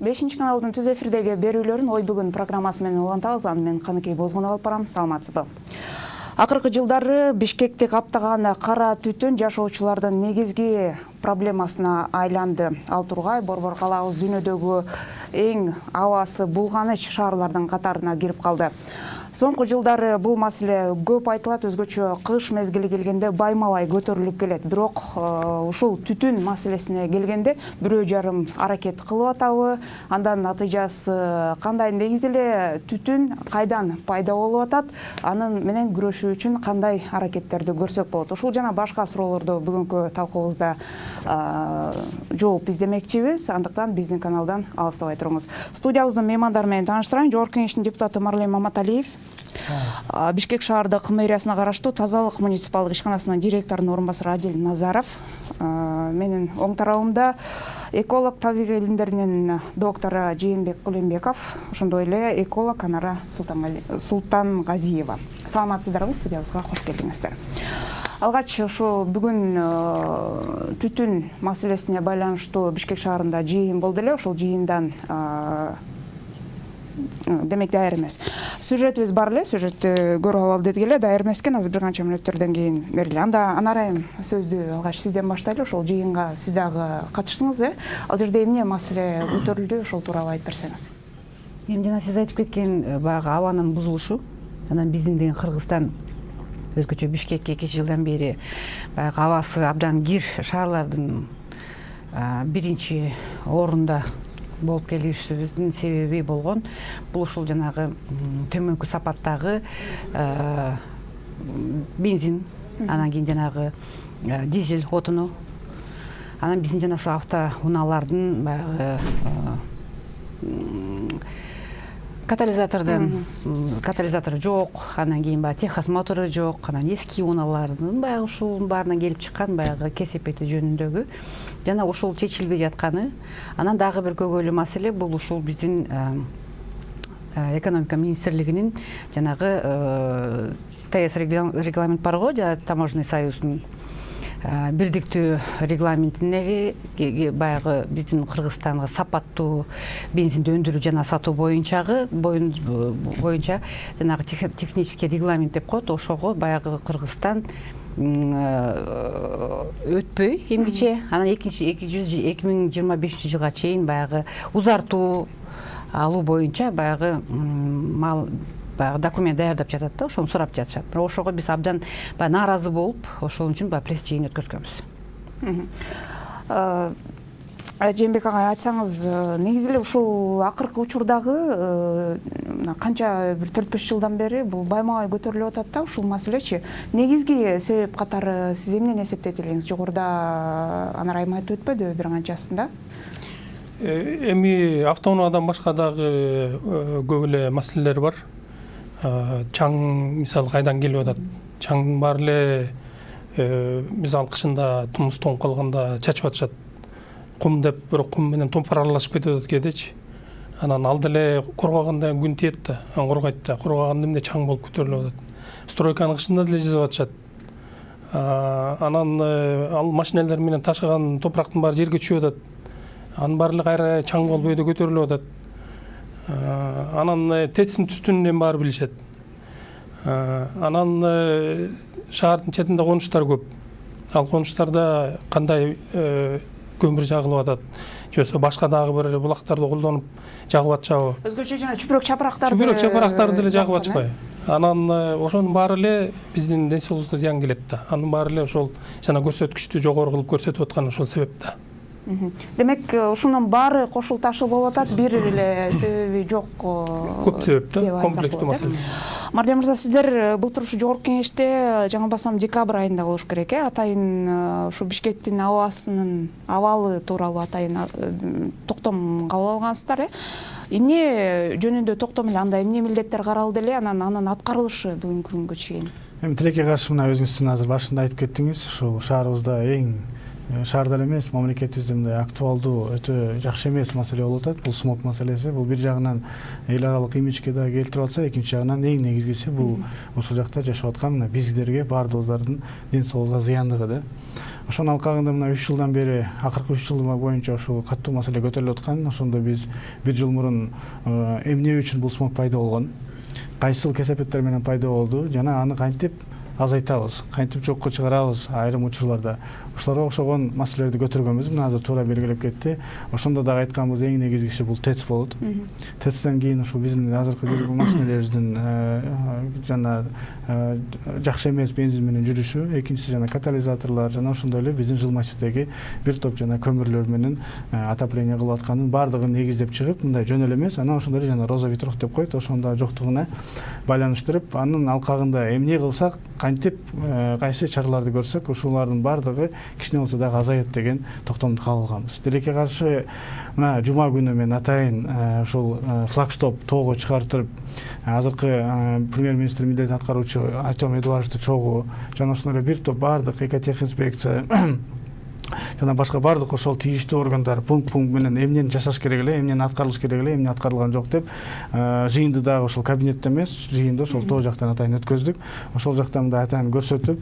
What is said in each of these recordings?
5 каналдын түз эфирдеги берүүлөрүн ой бүгүн программасы менен улантабыз. Аны мен Каныкей Бозгон алып барам. Саламатсызбы? Акыркы жылдары Бишкекти каптаган кара түтүн жашоочулардын негизги проблемасына айланды. Ал тургай Борбор калабыз дүйнөдөгү эң абасы булганыч шаарлардын катарына кирип калды. Соңку жылдары бул маселе көп айтылат, өзгөчө кыш мезгили келгенде байма-бай көтөрүлүп келет. Бирок ушул түтүн маселесине келгенде бирөө жарым аракет кылып атабы, андан натыйжасы кандай, негиз эле түтүн кайдан пайда болуп атат, анын менен күрөшүү үчүн кандай аракеттерди көрсөк болот. Ушул жана башка суроолорду бүгүнкү талкуубузда жооп издемекчибиз. Андыктан биздин каналдан алыстабай туруңуз. Студиябыздын меймандары менен тааныштырайын. Жогорку Кеңештин депутаты Марлен Маматалиев, Бишкек шаардык мэриясына караштуу тазалык муниципалдык ишканасынын директорунун орун басары Адил Назаров, менин оң тарабымда эколог табигый илимдеринин доктору Жээнбек Кулембеков, ошондой эле эколог Анара Султангазиева. Саламатсыздарбы, студиябызга кош келдиңиздер. Алгач ушу бүгүн түтүн маселесине байланыштуу Бишкек шаарында жыйын болду эле. Ошол жыйындан демек даяр эмес. Сюжетибиз бар эле, сюжетти көрүп алалы дедик эле, даяр эмес экен. Азыр бир канча мүнөттөрдөн кийин берели. Анда Анарайым, сөздү алгач сизден баштайлы. Ошол жыйынга сиз дагы катыштыңыз, Ал жерде эмне маселе көтөрүлдү, ошол тууралуу айтып берсеңиз. Эми жана сиз айтып кеткен баягы абанын бузулушу, анан биздин деген Кыргызстан өзгөчө Бишкекке 2 жылдан бери баягы абасы абдан кир шаарлардын биринчи орунда болуп келишибиздин себеби болгон бул ушул жанагы төмөнкү сапаттагы бензин, анан кийин жанагы дизель отуну, анан биздин жана ошо автоунаалардын баягы катализатору жок, анан кийин баягы техас мотору жок, анан эски унаалардын баягы ушул баарынан келип чыккан баягы кесепети жөнүндөгү жана ушул чечилбей жатканы. Анан дагы бир көйгөйлүү маселе бул ушул биздин экономика министрлигинин жанагы ТС регламент бар го, таможенный союздун бирдиктүү регламентине баягы биздин Кыргызстанга сапаттуу бензинди өндүрүү жана сатуу боюнча жанагы технический регламент деп коет. Ошого баягы Кыргызстан өтпөй эмгиче, анан 2025 жылга чейин баягы узартуу алуу боюнча баягы документ даярдап жатат да, ошону сурап жатышат. Бирок ошого биз абдан нааразы болуп, ошол үчүн пресс жыйын өткөзгөнбүз. Жээнбек ага, айтсаңыз, негизи эле ушул акыркы учурдагы канча бир 4-5 жылдан бери бул байма-бай көтөрүлүп атат да, ушул маселечи. Негизги себеп катары сиз эмнени эсептейт элеңиз? Жогоруда Анарайым айтып өтпөдүбү бир канчасында? Эми автоунаадан башка дагы көп эле маселелер бар. Чаң мисалы кайдан келип атат? Чаң бар эле, мисалы кышында тумуз тоңуп калганда чачып атышат. Кум деп, бирок кум менен томпор аралашып кетип атат кээдечи. Анан ал деле коргоганда күн тиет да, коргойт да. Коргоганда эмне чаң болуп көтөрүлүп атат. Стройканын кышында деле жазып атышат. Анан ал машиналар менен ташыган топурактын баары жерге түшүп атат. Анын баары эле кайра чаң болуп өйдө көтөрүлүп атат. Анан ТЭЦтин түтүнүнөн баары билишет. Анан шаардын четинде конуштар көп. Ал конуштарда кандай көмүр жагылып атат, жөсө башка дагы бир булактарды колдонуп жагып атышабы? Өзгөчө жана чүпүрөк-чапырактарды деле жагып атышпайбы? Анан ошонун баары эле биздин ден соолугубузга зыян келет да. Анын баары эле ошол жана көрсөткүчтү жогору кылып көрсөтүп аткан ошол себеп да. Демек ушунун баары кошул ташыл болуп атат, бир эле себеби жок. Көп себеп да, комплекстүү маселе. Марлен мырза, сиздер былтыр ушу жогорку кеңеште жаңылбасам декабрь айында болуш керек, атайын ушу Бишкектин абалы тууралуу атайын токтом кабыл алгансыздар, Эмне жөнүндө токтом эле, анда эмне милдеттер каралды эле, анын аткарылышы бүгүнкү күнгө чейин? Эми тилекке каршы мына өзүңүздүн азыр башында айтып кеттиңиз, ушул шаарыбызда эң шаарда эле эмес, мамлекетибизде мындай актуалдуу, өтө жакшы эмес маселе болуп атат. Бул смог маселеси. Бул бир жагынан эл аралык имиджге да келтирип атса, экинчи жагынан эң негизгиси бул ушул жакта жашап аткан биздерге, баардыгыбыздардын ден соолугуна зыяндыгы да. Ошонун алкагында мына 3 жылдан бери, акыркы 3 жыл боюнча ушул каттуу маселе көтөрүлүп аткан. Ошондо биз 1 жыл мурун эмне үчүн бул смог пайда болгон, кайсыл кесепеттер менен пайда болду жана аны кантип азайтабыз, кантип жокко чыгарабыз айрым учурларда. Ушуларга окшогон маселелерди көтөргөнбүз. Мына азыр туура белгилеп кетти. Ошондо дагы айтканбыз эң негизгиси бул ТЭЦ болот. ТЭЦтен кийин ушул биздин азыркы машинелерибиздин жана жакшы эмес бензин менен жүрүшү, экинчиси жана катализаторлор жана ошондой эле биздин жыл массивдеги бир топ жана көмүрлөр менен отопление кылып атканын баардыгын негиздеп чыгып, мындай жөн эле эмес, анан ошондой эле жана Роза Ветров деп коет, ошондо жоктугуна байланыштырып, анын алкагында эмне кылсак, кантип кайсы чараларды көрсөк, ушулардын баардыгы кичине болсо дагы азайат деген токтомду кабыл алганбыз. Тилекке каршы мына жума күнү мен атайын ушул флагштоп тоого чыгартып, азыркы премьер-министр милдетин аткаруучу Артем Эдуардовичту чогуу жана ошондой эле бир топ баардык экотехинспекция жана башка баардык ошол тийиштүү органдар пункт менен эмнени жасаш керек эле, эмнени аткарылыш керек эле, эмне аткарылган жок деп жыйынды дагы ошол кабинетте эмес, жыйынды ошол тоо жактан атайын өткөздүк. Ошол жактан да атайын көрсөтүп,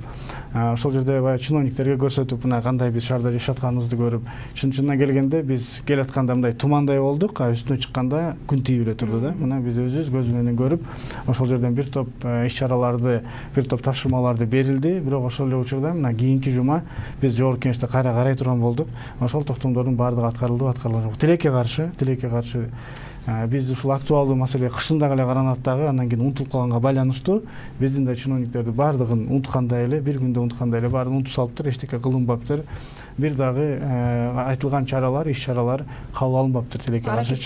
ошол жерде баягы чиновниктерге көрсөтүп, мына кандай биз шаарда жашап атканыбызды көрүп, чынына келгенде биз келатканда мындай тумандай болдук, үстүнө чыкканда күн тийип эле турду да. Мына биз өзүбүз көз менен көрүп, ошол жерден бир топ иш-чараларды, бир топ тапшырмаларды берилди. Бирок ошол эле учурда мына кийинки жума биз жогорку кеңеште кайра карай турган болдук. Ошол токтомдордун баардыгы аткарылган жок. Тилекке каршы биз ушул актуалдуу маселе кышын дагы эле каранат дагы, андан кийин унутулуп калганга байланыштуу биздин да чиновниктерди баардыгын унуткандай эле, бир күндө унуткандай эле баарын унутуп салыптыр, эчтеке кылынбаптыр. Бир дагы айтылган чаралар, иш-чаралар кабыл алынбаптыр тилекке каршы.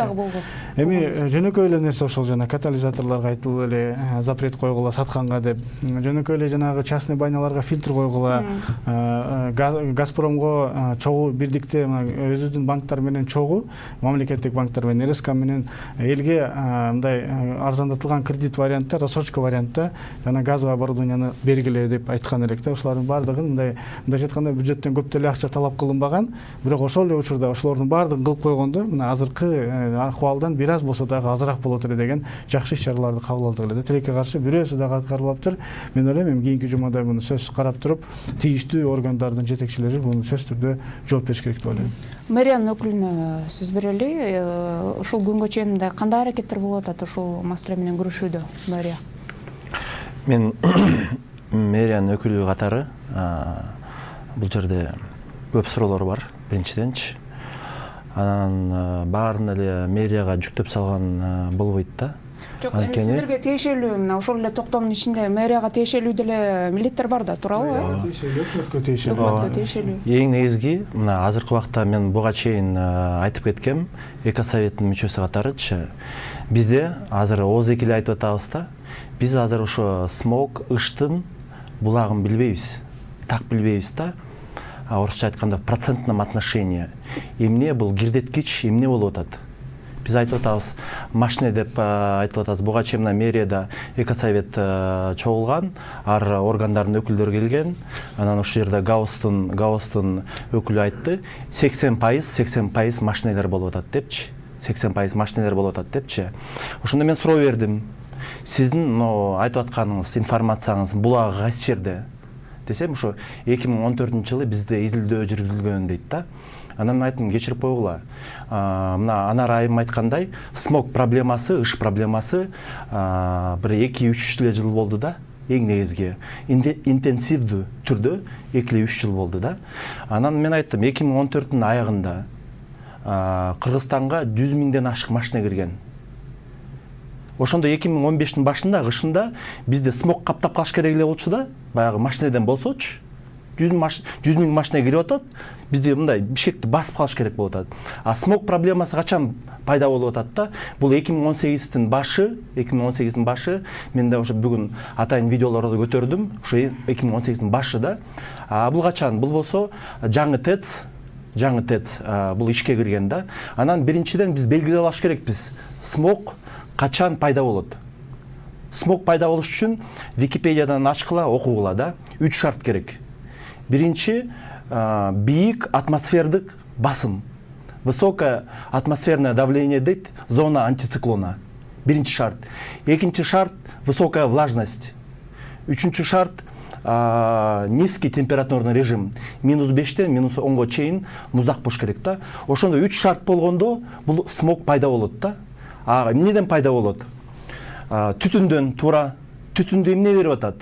Эми жөнөкөй эле нерсе ошол жана катализаторлорго айтылып эле запрет койгула сатканга деп, жөнөкөй эле жанагы частный байналарга фильтр койгула, Газпромго чогуу бирдикте өзүбүздүн банктар менен чогуу, мамлекеттик банктар менен РСК менен элге мындай арзандатылган кредит вариантта, рассрочка вариантта жана газовый оборудованияны бергиле деп айткан элек да. Ушулардын баардыгын мындай айтканда бюджеттен көп деле акча талап кылынбаган, бирок ошол эле учурда ошолордун баардыгын кылып койгондо мына азыркы акыбалдан бир аз болсо дагы азыраак болот эле деген жакшы иш-чараларды кабыл алдык эле да. Тилекке каршы бирөөсү дагы аткарылбаптыр. Мен ойлойм кийинки жумада муну сөзсүз карап туруп, тийиштүү органдардын жетекчилери муну сөзсүз түрдө жооп бериш керек деп ойлойм. Мэриянын өкүлүнө сөз берели. Ушул күнгө чейин кандай аракеттер болуп атат ушул маселе менен күрөшүүдө, мэрия? Мен мэриянын өкүлү катары бул жерде көп суроолор бар, биринчиденчи. Анан баарын эле мэрияга жүктөп салган болбойт да. Жок, эми сиздерге тиешелүү, мына ошол эле токтомдун ичинде мэрияга тиешелүү деле милдеттер бар да, туурабы? Өкмөткө тиешелүү. Өкмөткө тиешелүү. Эң негизги, мына азыркы убакта мен буга чейин айтып кеткем, экосоветтин мүчөсү катарычы, бизде азыр ооз эки эле айтып атабыз да, биз азыр ошо смог, ыштын булагын билбейбиз, так билбейбиз да. Орусча айтканда в процентном отношении эмне бул кирдеткич, эмне болуп атат. Биз айтып атабыз, машина деп айтып атабыз. Буга чейин мэрияда экосовет чогулган, ар органдардын өкүлдөрү келген. Анан ошол жерде Гаустун өкүлү айтты, 80% машиналар болуп атат депчи. 80% машиналар болуп атат депчи. Ошондо мен суроо бердим. Сиздин айтып атканыңыз, информацияңыз булагы кайсы жерде? Десем, ошо 2014-жылы бизде изилдөө жүргүзүлгөн дейт да. Анан айттым, кечирип койгула. Мына Анар айым айткандай, смог проблемасы, ыш проблемасы бир 2-3 эле жыл болду да. Эң негизги интенсивдүү түрдө 2-3 жыл болду да. Анан мен айттым, 2014-түн аягында Кыргызстанга 100 миңден ашык машина кирген. Ошондо 2015-тин башында, кышында бизде смог каптап калыш керек эле болчу да. Баягы машинеден болсочу, 100 миң машина кирип атат, бизде мындай Бишкекти басып калыш керек болуп атат. А смог проблемасы качан пайда болуп атат да? Бул 2018-тин башы, мен да ошо бүгүн атайын видеолорду көтөрдүм, ошо 2018-тин башы да. Бул качан? Бул болсо жаңы ТЭЦ бул ишке кирген да. Анан биринчиден биз белгилеп алыш керекпиз. Смог качан пайда болот? Смог пайда болуш үчүн Википедиядан ачкыла, окугула да. 3 шарт керек. Биринчи бийик атмосфердик басым. Высокое атмосферное давление дейт, зона антициклона. Биринчи шарт. Экинчи шарт высокая влажность. Үчүнчү шарт низкий температурный режим -5-тен -10-го чейин муздак болуш керек да. Ошондо 3 шарт болгондо бул смог пайда болот да. Эмнеден пайда болот? Түтүндөн туура. Түтүндү эмне берип атат?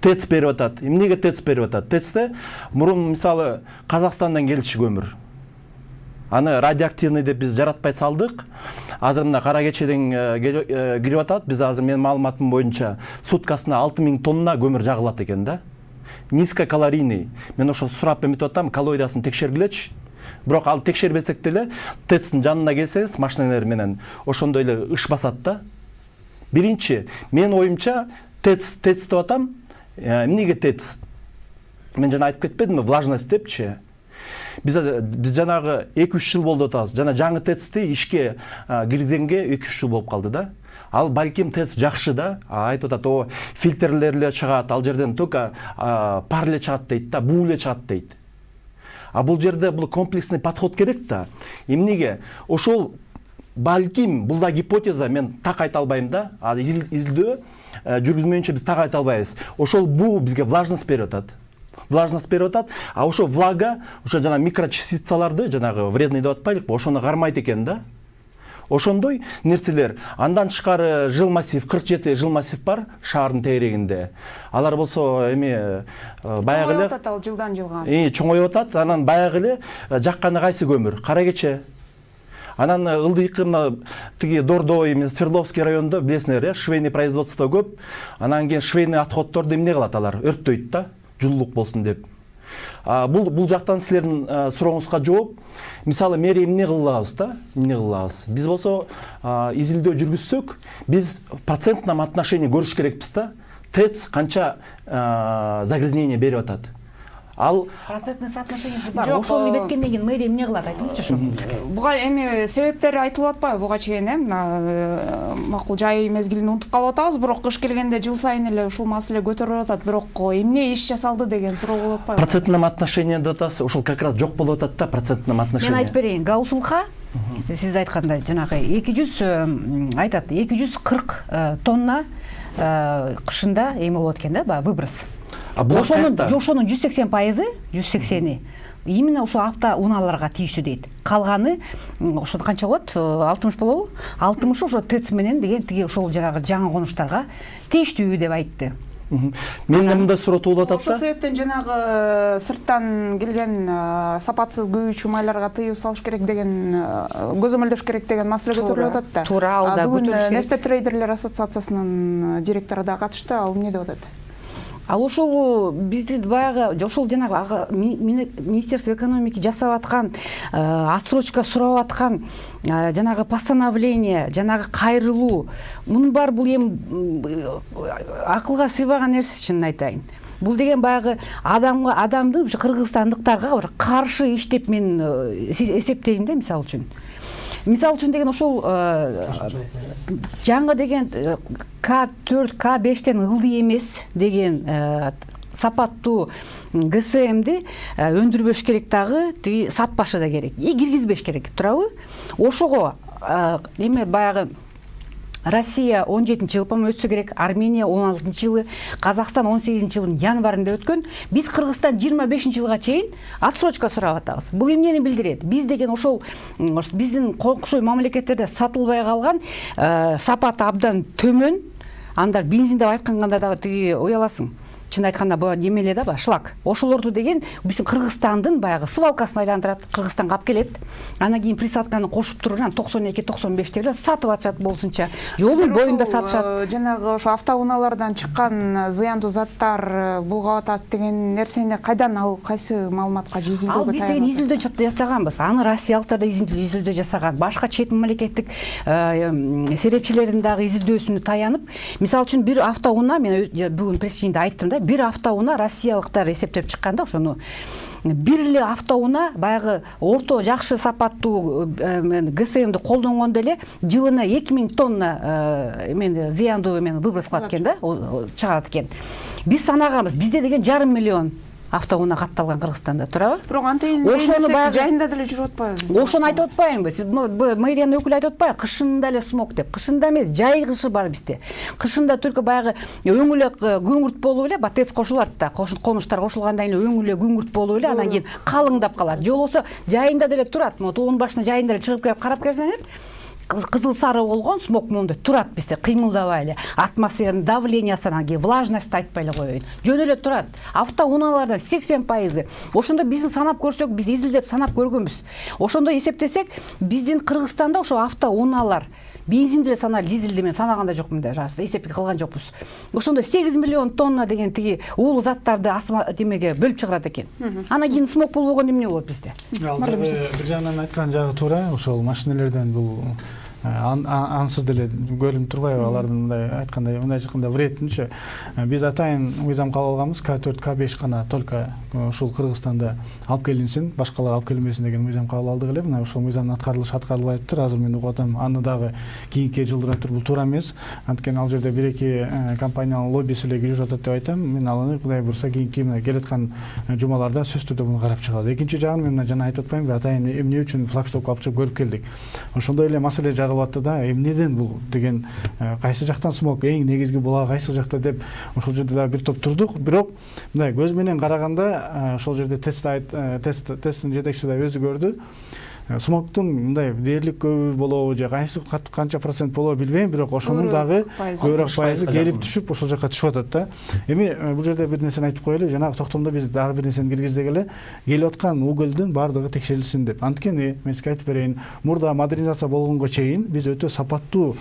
ТЭЦ берип атат. Эмнеге ТЭЦ берип атат? ТЭЦте мурун мисалы Казакстандан келчү көмүр. Аны радиоактивный деп биз жаратпай салдык. Азыр мына кара кечеден кирип атат. Биз азыр менин маалыматым боюнча суткасына 6000 тонна көмүр жагылат экен да. Низкокалорийный. Мен ошо сурап эметип атам, калориясын текшергилечи. Бирок ал текшербесек деле ТЭЦтин жанына келсеңиз машиналар менен ошондой эле ыш басат да. Биринчи, мен оюмча ТЭЦ деп атам. Эмнеге ТЭЦ? Мен жана айтып кетпедимби, влажность депчи. Биз жанагы 2-3 жыл болду атабыз. Жана жаңы ТЭЦти ишке киргизгенге 2-3 жыл болуп калды да. Ал балким ТЭЦ жакшы да. Айтып атат, о фильтрлер эле чыгат, ал жерден только пар эле чыгат дейт да, буу эле чыгат дейт. Бул жерде бул комплексный подход керек да. Эмнеге? Ошол балким бул да гипотеза, мен так айта албайм да. Изилдөө жүргүзмөйүнчө биз так айта албайбыз. Ошол буу бизге влажность берип атат. Влажность берип атат, ошо влага, ошо жана микрочастицаларды, жанагы вредный деп атпайлыкпы, ошону кармайт экен да. Ошондой нерселер. Андан тышкары жыл массив, 47 жыл массив бар шаардын тегерегинде. Алар болсо эми баягы эле чоңоюп атат, ал жылдан жылга. Чоңоюп атат, анан баягы эле жакканы кайсы көмүр? Кара кече. Анан ылдыйкы тиги Дордой, Свердловский районунда билесиңер, швейный производство көп. Анан кийин швейный отходдорду эмне кылат алар? Өрттөйт да, жылуулук болсун деп. Бул жактан силердин сурооңузга жооп, мисалы мэрия эмне кылабыз да? Эмне кылабыз? Биз болсо изилдөө жүргүзсөк, биз процентном отношении көрүш керекпиз да. ТЭЦ канча загрязнение берип атат. Ал процентный соотношениеси бар. Ошону беткенден кийин мэрия эмне кылат? Айтыңызчы ошону бизге. Буга эми себептери айтылып атпайбы буга чейин, макул жай мезгилин унутуп калып атабыз, бирок кыш келгенде жыл сайын эле ушул маселе көтөрүлүп атат. Бирок эмне иш жасалды деген суроо болуп атпайбы? Процентном отношении деп атасыз, ошол как раз жок болуп атат да, процентном отношении. Мен айтып берейин, Гаусулка сиз айткандай жанагы 200 айтат, 240 тонна кышында эме болот экен да, баягы выброс. Ошонун 180% именно ошо автоунааларга тийиштүү дейт. Калганы ошо канча болот? 60 болобу? 60 ошо ТЭЦ менен деген тиги ошол жанагы жаңы конуштарга тийиштүү деп айтты. Мен мындай суроо туулуп атат да. Ошол себептен жанагы сырттан келген сапатсыз күйүүчү майларга тыюу салыш керек деген, көзөмөлдөш керек деген маселе көтөрүлүп атат да. Туура, ал да көтөрүлүш керек. Нефтетрейдерлер ассоциациясынын директору да катышты, ал эмне деп атат? Ал ошол бизди баягы ошол жанагы Министерство экономики жасап аткан, отсрочка сурап аткан жанагы постановление, жанагы кайрылуу, мунун баары бул эми акылга сыйбаган нерсе, чынын айтайын. Бул деген баягы адамдын кыргызстандыктарга каршы иштеп мен эсептейм да, мисалы үчүн. Мисалы үчүн деген ошол жаңы деген К4, К5тен ылдый эмес деген сапаттуу ГСМди өндүрбөш керек дагы, тиги сатпашы да керек. Киргизбеш керек, туурабы? Ошого эме баягы Россия 17-жылы өтсө керек, Армения 16-жылы, Казакстан 18-жылдын январында өткөн. Биз Кыргызстан 25-жылга чейин отсрочка сурап атабыз. Бул эмнени билдирет? Биз деген ошол биздин кошой мамлекеттерде сатылбай калган, сапаты абдан төмөн, анда бензин деп айтканда да тиги уяласың. Чын айтканда бул немеле да, шлак. Ошолорду деген биздин Кыргызстандын баягы свалкасын айландырат, Кыргызстанга алып келет. Анан кийин присадканы кошуп туруп, 92-95 сатып атышат болушунча. Жолдун боюнда сатышат. Жанагы ошо автоунаалардан чыккан зыяндуу заттар булгап атат деген нерсени кайдан, ал кайсы маалыматка изилдөөгө ал биз деген изилдөө жасаганбыз. Аны россиялыктар да изилдөө жасаган. Башка чет мамлекеттик серепчилердин дагы изилдөөсүнө таянып, мисалы үчүн бир автоунаа, мен бүгүн пресс-жыйында айттым да, бир автоунаа россиялыктар эсептеп чыкканда, ошону бир эле автоунаа баягы орто жакшы сапаттуу ГСМди колдонгондо эле жылына 2000 тонна зыяндуу выброс кылат экен да, чыгарат экен. Биз санаганбыз, бизде деген 500 000 автоунаа катталган Кыргызстанда турабы? Бирок антейин Ошону баягы жайында деле жүрүп атпайбы? Ошону айтып атпаймынбы? Сиз мэриянын өкүлү айтып атпайбы? Кышында эле смог деп. Кышында эмес, жай кышы бар бизде. Кышында только баягы өң эле күңүрт болуп эле, БАТЭС кошулат да, конуштар кошулгандан кийин өң эле күңүрт болуп эле, анан кийин калыңдап калат. Же болбосо жайында деле турат. Могу тоонун башына жайында эле чыгып келип карап келсеңер, кызыл сары болгон смог моундай турат бизде, кыймылдабай эле. Атмосферанын давлениясы, анан кийин влажность айтпай эле коеюн. Жөн эле турат. Автоунаалардан 80%. Ошондо биздин санап көрсөк, биз изилдеп санап көргөнбүз. Ошондо эсептесек, биздин Кыргызстанда ошо автоунаалар бензин деле саналып, дизелди мен санаган да жокмун да, эсепке кылган жокпуз. Ошондо 8 миллион тонна деген тиги уулуу заттарды демеге бөлүп чыгарат экен. Анан кийин смог болбогон эмне болот бизде? Бир жагынан айткан жагы туура, ошол машинелерден бул ансыз деле көрүнүп турбайбы алардын мындай айткандай, мындай айтканда врединчи. Биз атайын мыйзам кабыл алганбыз, К4, К5 гана только ушул Кыргызстанда алып келинсин, башкалар алып келмесин деген мыйзам кабыл алдык эле. Мына ошол мыйзамдын аткарылбай атыптыр. Азыр мен угуп атам, аны дагы кийинки жылдыратыр. Бул туура эмес. Анткени ал жерде бир-эки компаниянын лоббиси эле жүрүп жатат деп айтам. Мен аны Кудай буйрса кийинки келаткан жумаларда сөзсүз түрдө муну карап чыгабыз. Экинчи жагын мен жана айтып атпаймынбы, атайын эмне үчүн флагштокко алып чыгып көрүп келдик. Ошондой эле маселе жаралатты да, эмнеден бул деген, кайсы жактан смог эң негизги булагы кайсы жакта деп ошол жерде дагы бир топ турдук. Бирок мындай көз менен караганда ошол жерде тесттин жетекчиси да өзү көрдү. Смогтун мындай дээрлик көбү болобу же канча процент болобу билбейм, бирок ошонун дагы көбүрөөк пайызы келип түшүп ошол жака түшүп атат да. Эми бул жерде бир нерсени айтып коелу, жанагы токтомдо биз дагы бир нерсени киргиздик эле, келип аткан угөлдүн баардыгы текшерилсин деп. Анткени мен сизге айтып берейин, мурда модернизация болгонго чейин биз өтө сапаттуу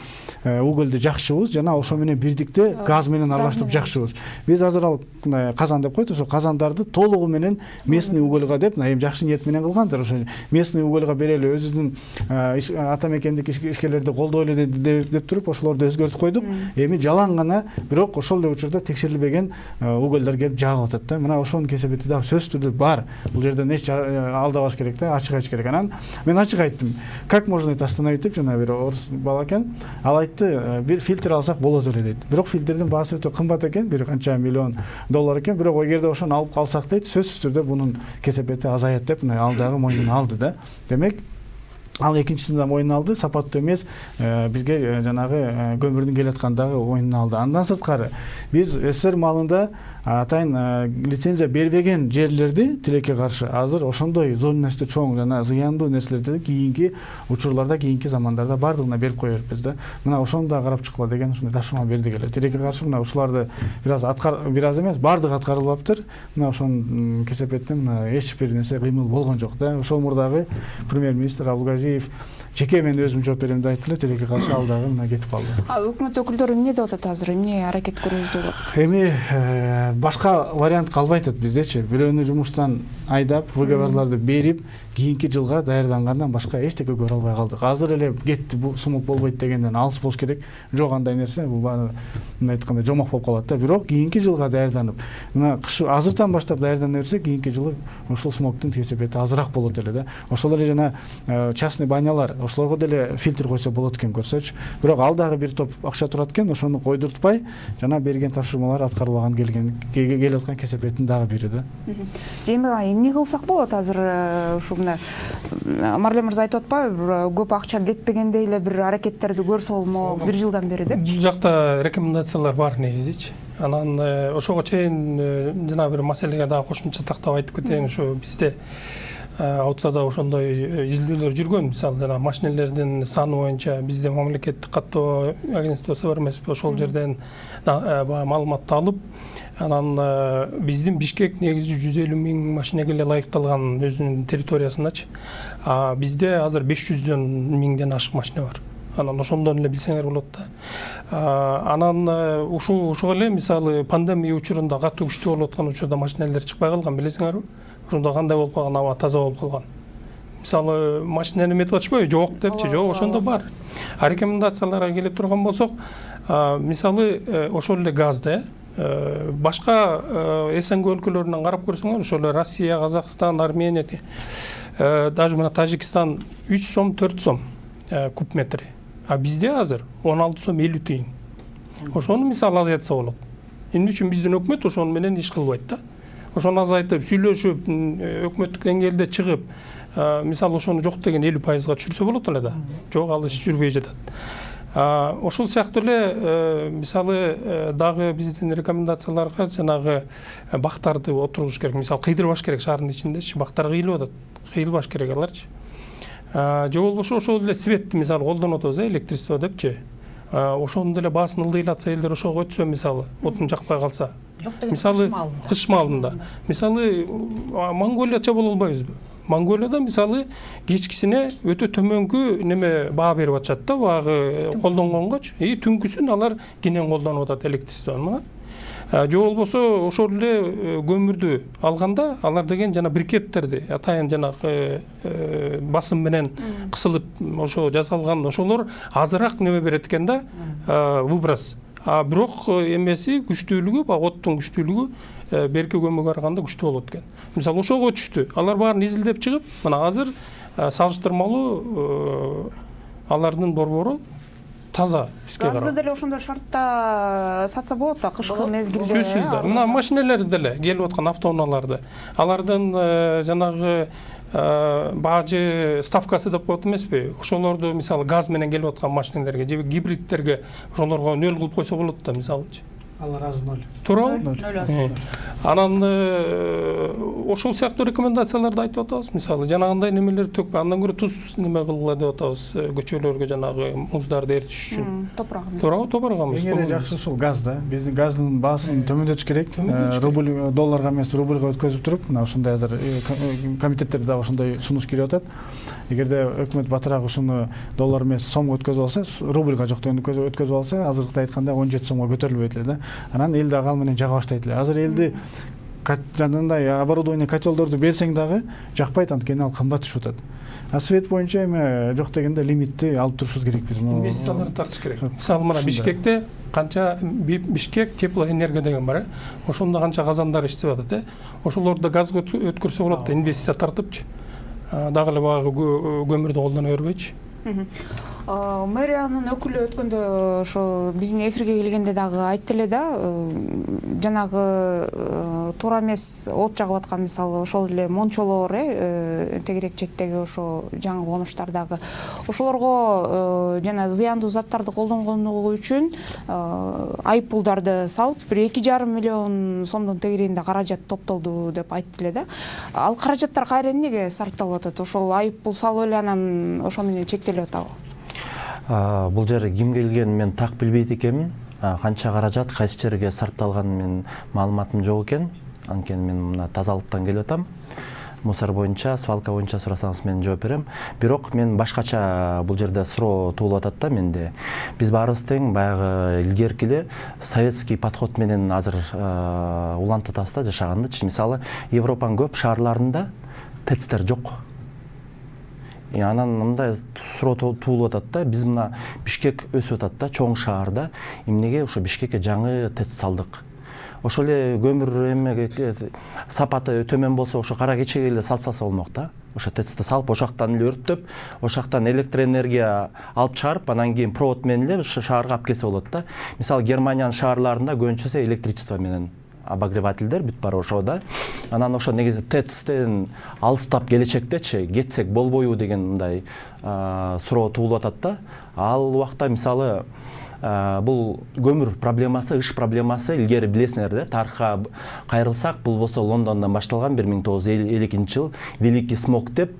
угөлдү жакчыбыз, жана ошо менен бирдикте газ менен аралаштырып жакчыбыз. Биз азыр ал казан деп коет, ошо казандарды толугу менен местный угольга деп, эми жакшы ниет менен кылгандыр, ошо местный угольга берели, өзүнүн ата мекендик ишкерлерди колдой эле деп туруп ошолорду өзгөртүп койдук. Эми жалаң гана, бирок ошол эле учурда текшерилбеген угольдор келип жагып атат да. Мына ошонун кесепети дагы сөзсүз түрдө бар. Бул жерден эч алдабаш керек да, ачык айтыш керек. Анан мен ачык айттым. Как можно это остановить деп, жана бир орус бала экен. Ал айтты, бир фильтр алсак болот эле дейт. Бирок фильтрдин баасы өтө кымбат экен, бир канча миллион доллар экен. Бирок эгерде ошону алып калсак дейт, сөзсүз түрдө бунун кесепети азаят деп, ал дагы мойнуна алды да. Демек, ал экинчисин да мойнуна алды, сапаттуу эмес бизге жанагы көмүрдүн келаткандагы мойнуна алды. Андан сырткары биз СССР маалында атайын лицензия бербеген жерлерди тилекке каршы азыр ошондой зонности чоң жана зыяндуу нерселерди кийинки учурларда, кийинки замандарда бардыгына берип кое бериппиз да. Мына ошону да карап чыккыла деген ушундай тапшырма бердик эле. Тилекке каршы мына ушуларды бираз эмес, бардыгы аткарылбаптыр. Мына ошонун кесепетинен эч бир нерсе кыймыл болгон жок да. Ошол мурдагы премьер-министр Абылгазиев жеке мен өзүм жооп берем деп айтты эле, тилекке каршы ал дагы мына кетип калды. Өкмөт өкүлдөрү эмне деп атат азыр? Эмне аракет көрөбүз деп атат? Эми башка вариант калбай атат биздечи. Бирөөнү жумуштан айдап, выговорларды берип, кийинки жылга даярдангандан башка эчтеке көрө албай калдык. Азыр эле кетти, бул смог болбойт дегенден алыс болуш керек. Жок андай нерсе, бул баары мындай айтканда жомок болуп калат да. Бирок кийинки жылга даярданып, мына кыш азыртан баштап даярдана берсек, кийинки жылы ушул смогтун кесепети азыраак болот эле да. Ошол эле жана частный банялар, ошолорго деле фильтр койсо болот экен көрсөчү. Бирок ал дагы бир топ акча турат экен, ошону койдуртпай, жана берген тапшырмалар аткарылбаган келип аткан кесепеттин дагы бири да. Эмне кылсак болот азыр ушу мына Марлен мырза айтып атпайбы, көп акча кетпегендей эле бир аракеттерди көрсө болмок бир жылдан бери деп? Бул жакта рекомендациялар бар негизичи. Анан ошого чейин жана бир маселеге дагы кошумча тактап айтып кетейин. Ошо бизде аутсада ошондой изилдөөлөр жүргөн. Мисалы жана машинелердин саны боюнча бизде мамлекеттик каттоо агентствосу бар эмеспи, ошол жерден маалыматты алып, анан биздин Бишкек негизи 150 000 машинеге эле ылайыкталган өзүнүн территориясындачы. Бизде азыр 500 000ден ашык машина бар. Анан ошондон эле билсеңер болот да. Анан ушуга эле мисалы пандемия учурунда катуу күчтүү болуп аткан учурда машинелер чыкпай калган, билесиңерби? Ошондо кандай болуп калган, аба таза болуп калган. Мисалы машинени эметип атышпайбы, жок депчи, жок, ошондо бар. Рекомендацияларга келип турган болсок, мисалы ошол эле газды башка СНГ өлкөлөрүнөн карап көрсөңөр, ошол эле Россия, Казакстан, Армения, даже мына Тажикстан 3 сом, 4 сом куб метри. А бизде азыр 16 сом 50 тыйын. Ошону мисалы азайтса болот. Эмне үчүн биздин өкмөт ошону менен иш кылбайт да? ошону азайтып сүйлөшүп өкмөттүк деңгээлде чыгып мисалы ошону жок деген 50%га түшүрсө болот эле да. Жок, ал иш жүрбөй жатат. Ошол сыяктуу эле мисалы дагы биздин рекомендацияларга жанагы бактарды отургуш керек. Мисалы кыйдырбаш керек шаардын ичиндечи, бактар кыйылып атат. Кыйылбаш керек аларчы. Же болбосо ошол эле светти мисалы колдонуп атабыз, электричество депчи. Ошону деле баасын ылдыйлатса элдер ошого өтсө мисалы, отун жакпай калса. Мисалы кыш маалында. Мисалы Монголияча боло албайбызбы? Монголияда мисалы кечкисине өтө төмөнкү неме баа берип атышат да, багы колдонгонгочу. Түнкүсүн алар кенен колдонуп атат электричествону. Же болбосо ошол эле көмүрдү алганда алар деген жана брикеттерди атайын жанагы басым менен кысылып ошо жасалган ошолор азыраак неме берет экен да, выброс. Бирок эмеси күчтүүлүгү, баягы оттун күчтүүлүгү берки көмүргө караганда күчтүү болот экен. Мисалы ошого түштү. Алар баарын изилдеп чыгып, мына азыр салыштырмалуу алардын борбору таза бизге карап. Газды деле ошондой шартта сатса болот да, кышкы мезгилде. Сөзсүз да. Мына машиналерди деле келип аткан автоунааларды. Алардын жанагы бажы ставкасы деп коет эмеспи? Ошолорду мисалы газ менен келип аткан машиналерге же гибридтерге ошолорго нөл кылып койсо болот да, мисалычы. Алар азыр 0. Туурабы? Анан ошол сыяктуу рекомендацияларды айтып атабыз. Мисалы жанагындай немелер төкпөй, андан көрө туз неме кылгыла деп атабыз, көчөлөргө жанагы муздарды эритиш үчүн. Топурак эмес. Туурабы, топурак эмес. Эң эле жакшы ушул газ да. Биздин газдын баасын төмөндөтүш керек. Рубль долларга эмес, рубльга өткөзүп туруп, мына ушундай азыр комитеттерде дагы ошондой сунуш кирип атат. Эгерде өкмөт батыраак ушуну доллар эмес, сомго өткөзүп алса, рубльга жоктон өткөзүп алса, азыркыдай айтканда 17 сомго көтөрүлбөйт эле да. Анан эл дагы ал менен жага баштайт эле. Азыр элди жанагындай оборудование котелдорду берсең дагы жакпайт, анткени ал кымбат түшүп атат. Свет боюнча эми жок дегенде лимитти алып турушубуз керек биз. Инвестицияларды тартыш керек. Мисалы мына Бишкекте канча Бишкек теплоэнерго деген бар, ошондо канча казандар иштеп атат, ошолорду газга өткөрсө болот да, инвестиция тартыпчы. Дагы эле багы көмүрдү колдоно бербейчи. Мэриянын өкүлү өткөндө ошо биздин эфирге келгенде дагы айтты эле да, жанагы туура эмес от жагып аткан мисалы ошол эле мончолор, тегерек чектеги ошо жаңы конуштар дагы ошолорго жана зыяндуу заттарды колдонгондугу үчүн айып пулдарды салып 2,5 миллион сомдун тегерегинде каражат топтолду деп айтты эле да. Ал каражаттар кайра эмнеге сарпталып атат? Ошол айып пул салып эле анан ошо менен чектелип атабы? Бул жер ким келгенин мен так билбейт экенмин. Канча каражат кайсы жерге сарпталганын мен маалыматым жок экен. Анткени мен мына тазалыктан келип атам. Мусор боюнча, свалка боюнча сурасаңыз мен жооп берем. Бирок мен башкача бул жерде суроо туулуп атат да менде. Биз баарыбыз тең баягы илгерки эле советский подход менен азыр улантып атабыз да жашагандычы. Мисалы, Европанын көп шаарларында ТЭЦтер жок. Анан мындай суроо туулуп атат да, биз мына Бишкек өсүп атат да, чоң шаарда, эмнеге ошо Бишкекке жаңы ТЭЦ салдык. Ошол эле көмүр эмеге сапаты төмөн болсо, ошо кара кечеге эле салса болмок да. Ошо ТЭЦти салып, ошактан эле өрттөп, ошактан электроэнергия алып чыгарып, анан кийин провод менен эле шаарга алып келсе болот да. Мисалы, Германиянын шаарларында көбүнчөсү электричество менен обогревательдер бүт бар ошо да. Анан ошо негизи ТЭЦтен алыстап келечектечи кетсек болбойбу деген мындай суроо туулуп атат да. Ал убакта мисалы бул көмүр проблемасы, ыш проблемасы илгери билесиңер да. Тарыхка кайрылсак, бул болсо Лондондон башталган 1952-жыл Великий смог деп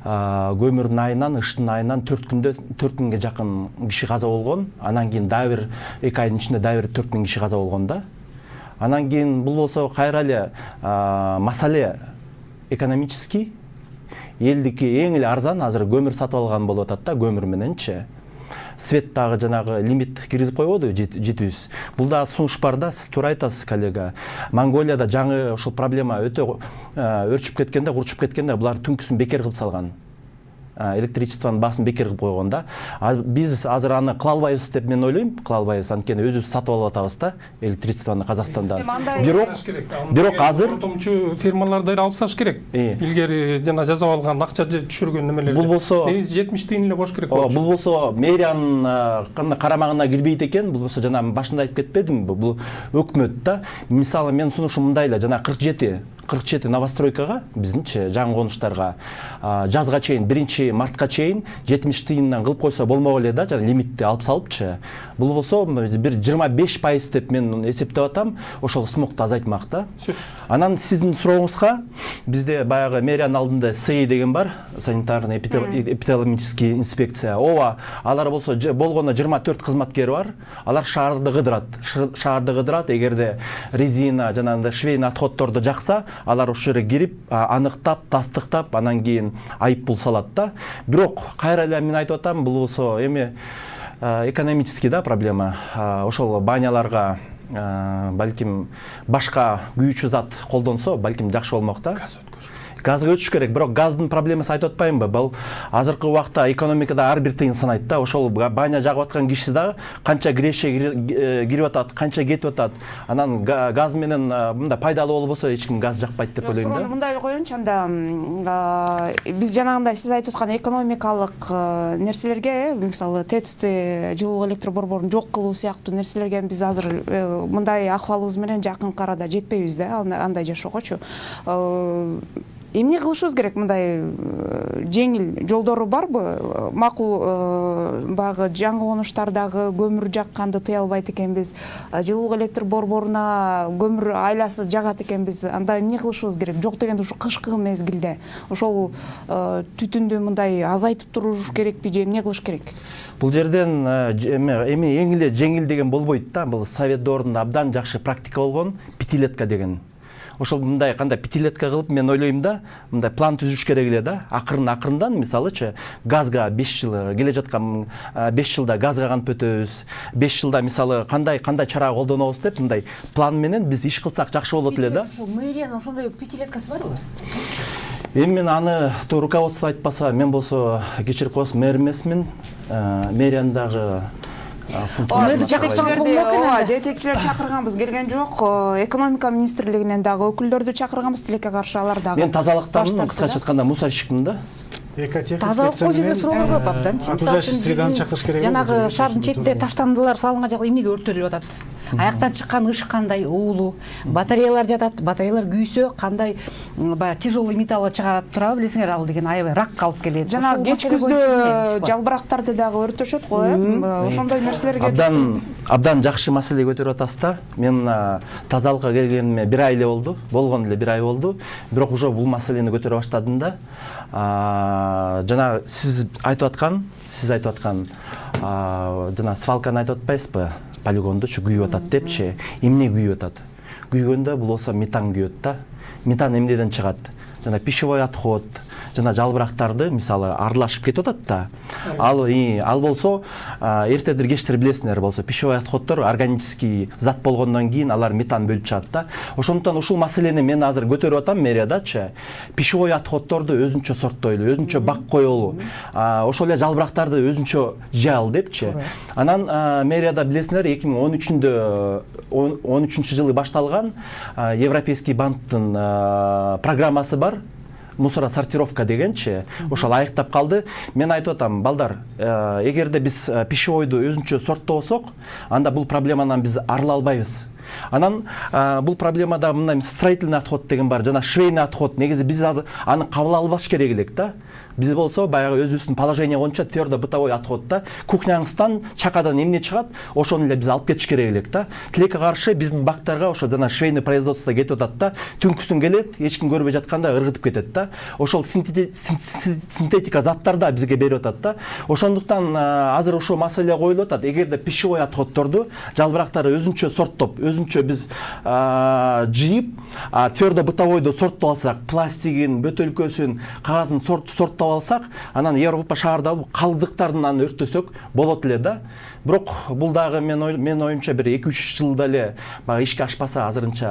көмүрдүн айынан, ыштын айынан 4 күнгө жакын киши каза болгон. Анан кийин дагы бир 2 айдын ичинде дагы бир 4 000 киши каза болгон да. Анан кийин бул болсо кайра эле маселе экономический, элдики эң эле арзан азыр көмүр сатып алган болуп атат да, көмүр мененчи. Свет дагы жанагы лимит киргизип койбоду 700. Бул да сунуш бар да, сиз туура айтасыз, коллега. Монголияда жаңы ушул проблема өтө өрчүп кеткенде, курчуп кеткенде булар түнкүсүн бекер кылып салган. электричествонун баасын бекер кылып койгон да. Биз азыр аны кыла албайбыз деп мен ойлойм. Кыла албайбыз, анткени өзүбүз сатып алып атабыз да электричествону Казакстанда. Бирок азыр ортомчу фирмаларды алып сатыш керек. Илгери жана жазап алган акча түшүргөн немелерди. Бул болсо 70 тыйын эле болуш керек. Бул болсо мэриянын карамагына кирбейт экен. Бул болсо жана башында айтып кетпедимби? Бул өкмөт да. Мисалы мен сунушум мындай эле, жана 47 новостройкага биздинчи жаңы конуштарга жазга чейин 1-мартка чейин 70 тыйындан кылып койсо болмок эле да, жана лимитти алып салыпчы. Бул болсо бир 25% деп мен эсептеп атам, ошол смогду азайтмак да. Анан сиздин сурооңузга бизде баягы мэриянын алдында СЭИ деген бар, санитарный эпидемиологический инспекция. Ооба, алар болсо болгондо 24 кызматкери бар. Алар шаарды кыдырат. Эгерде резина жана швейный отходдорду жакса, алар ошол жерге кирип, аныктап, тастыктап, анан кийин айып пул салат да. Бирок кайра эле мен айтып атам, бул болсо эми экономический да проблема. Ошол баняларга балким башка күйүүчү зат колдонсо, балким жакшы болмок да. Газга өтүш керек, бирок газдын проблемасы айтып атпаймынбы? Бул азыркы убакта экономикада ар бир тыйын санайт да. Ошол баня жагып аткан киши да канча киреше кирип атат, канча кетип атат. Анан газ менен мындай пайдалуу болбосо эч ким газ жакпайт деп ойлойм да. Суроону мындай коеюнчу, анда биз жанагындай сиз айтып аткан экономикалык нерселерге, мисалы ТЭЦти, жылуу электр борборун жок кылуу сыяктуу нерселерге биз азыр мындай акыбалыбыз менен жакынкы арада жетпейбиз да, андай жашоогочу. Эмне кылышыбыз керек? Мындай жеңил жолдору барбы? Макул баягы жаңы конуштардагы көмүр жакканды тыя албайт экенбиз. Жылуу электр борборуна көмүр айласы жагат экенбиз. Анда эмне кылышыбыз керек? Жок дегенде ушу кышкы мезгилде ошол түтүндү мындай азайтып туруш керекпи же эмне кылыш керек? Бул жерден эми эң эле жеңил деген болбойт да. Бул Совет доорунда абдан жакшы практика болгон пятилетка деген. Ошол мындай кандай пятилетка кылып мен ойлойм да, мындай план түзүш керек эле да. Акырындан мисалычы газга 5 жыл келе жаткан 5 жылда газга кантип өтөбүз, 5 жылда мисалы кандай чара колдонобуз деп мындай план менен биз иш кылсак жакшы болот эле да. Мэриянын ошондой пятилеткасы барбы? Эми мен аны руководство айтпаса, мен болсо кечирип коесуз, мэр эмесмин. Мэриянындагы жетекчилер чакырганбыз, келген жок. Экономика министрлигинен дагы өкүлдөрдү чакырганбыз, тилекке каршы алар дагы. Мен тазалыктан кыскача айтканда мусорщикмин да. Тазалык боюнча суроолор көп абдан. Жанагы шаардын четинде таштандылар салынган жак эмнеге өрттөлүп атат? Аяктан чыккан ышык кандай уулуу, батареялар жатат, батареялар күйсө кандай баягы тяжелый металл чыгарат турабы, билесиңер, ал деген аябай ракка алып келет. Жана кеч күздө жалбырактарды дагы өртөшөт го, ошондой нерселерге абдан жакшы маселе көтөрүп атасыз да. Мен тазалыкка келгениме 1 ай эле болду, болгон эле 1 ай болду. Бирок уже бул маселени көтөрө баштадым да. Жана сиз айтып аткан жана свалканы айтып атпайсызбы? Полигондочу күйүп атат депчи. Эмне күйүп атат? Күйгөндө бул болсо метан күйөт да. Метан эмнеден чыгат? Жана пищевой отход, жана жалбырактарды мисалы аралашып кетип атат да. Ал болсо эртедир кечтир билесиңер, болсо пищевой отходдор органический зат болгондон кийин алар метан бөлүп чыгат да. Ошондуктан ушул маселени мен азыр көтөрүп атам мэриядачы. Пищевой отходдорду өзүнчө сорттойлу, өзүнчө бак коелу. Ошол эле жалбырактарды өзүнчө жаал депчи. Анан мэрияда билесиңер 2013 жылы башталган Европейский банктын программасы бар. Мусоросортировка дегенчи, ошол аяктап калды. Мен айтып атам, балдар, эгерде биз пищевойду өзүнчө сорттобосок, анда бул проблемадан биз арыла албайбыз. Анан бул проблемада мындай строительный отход деген бар, жана швейный отход. Негизи биз аны кабыл албаш керек элек да. Биз болсо баягы өзүбүздүн положение боюнча твердо бытовой отход да. Кухняңыздан, чакадан эмне чыгат, ошону эле биз алып кетиш керек элек да. Тилекке каршы биздин бактарга ошо жана швейный производство кетип атат да. Түнкүсүн келет, эч ким көрбөй жатканда ыргытып кетет да. Ошол синтетика заттар да бизге берип атат да. Ошондуктан азыр ошол маселе коюлуп атат. Эгерде пищевой отходдорду жалбырактары өзүнчө сорттоп, өзүнчө биз жыйып, твердо бытовойду сорттоп алсак, пластигин, бөтөлкөсүн, кагазын сорттоп алсак, анан Европа шаарда калдыктарын өрттөсөк болот эле да. бирок бул дагы менин оюмча бир 2-3 жылда эле баягы ишке ашпаса азырынча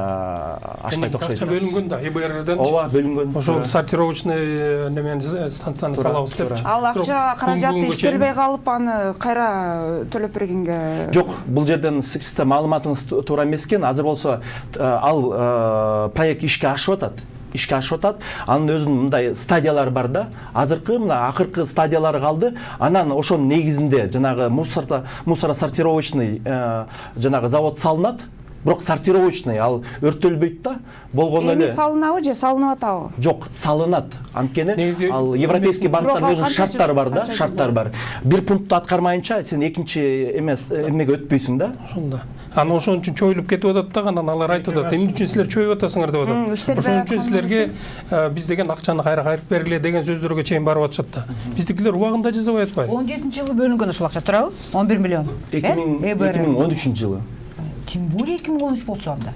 ашпайт окшойт. Акча бөлүнгөн да ИБРден. Ооба, бөлүнгөн. Ошол сортировочный немени станцияны салабыз депчи. Ал акча каражаты иштелбей калып аны кайра төлөп бергенге Жок, бул жерден сиз маалыматыңыз туура эмес экен. Азыр болсо ал проект ишке ашып атат. Анын өзүнүн мындай стадиялары бар да. Азыркы мына акыркы стадиялары калды. Анан ошонун негизинде жанагы мусоросортировочный жанагы завод салынат. Бирок сортировочный ал өрттөлбөйт да. Болгону эле. Эми салынабы же салынып атабы? Жок, салынат. Анткени Негизи ал европейский банктардын Бирок ал өзүнүн шарттары бар да, шарттары бар. Бир пункту аткармайынча сен экинчи эмеге өтпөйсүң да. Ошондо. Анан ошон үчүн чоюлуп кетип атат да, анан алар айтып атат. Эмне үчүн силер чоюп атасыңар деп атат. Ошон үчүн силерге биз деген акчаны кайра бергиле деген сөздөргө чейин барып атышат да. Биздикилер убагында жасабай атпайбы? 17-жылы бөлүнгөн ошол акча туурабы? 11 миллион. 2013-жылы. Тем более 2013 болсо анда.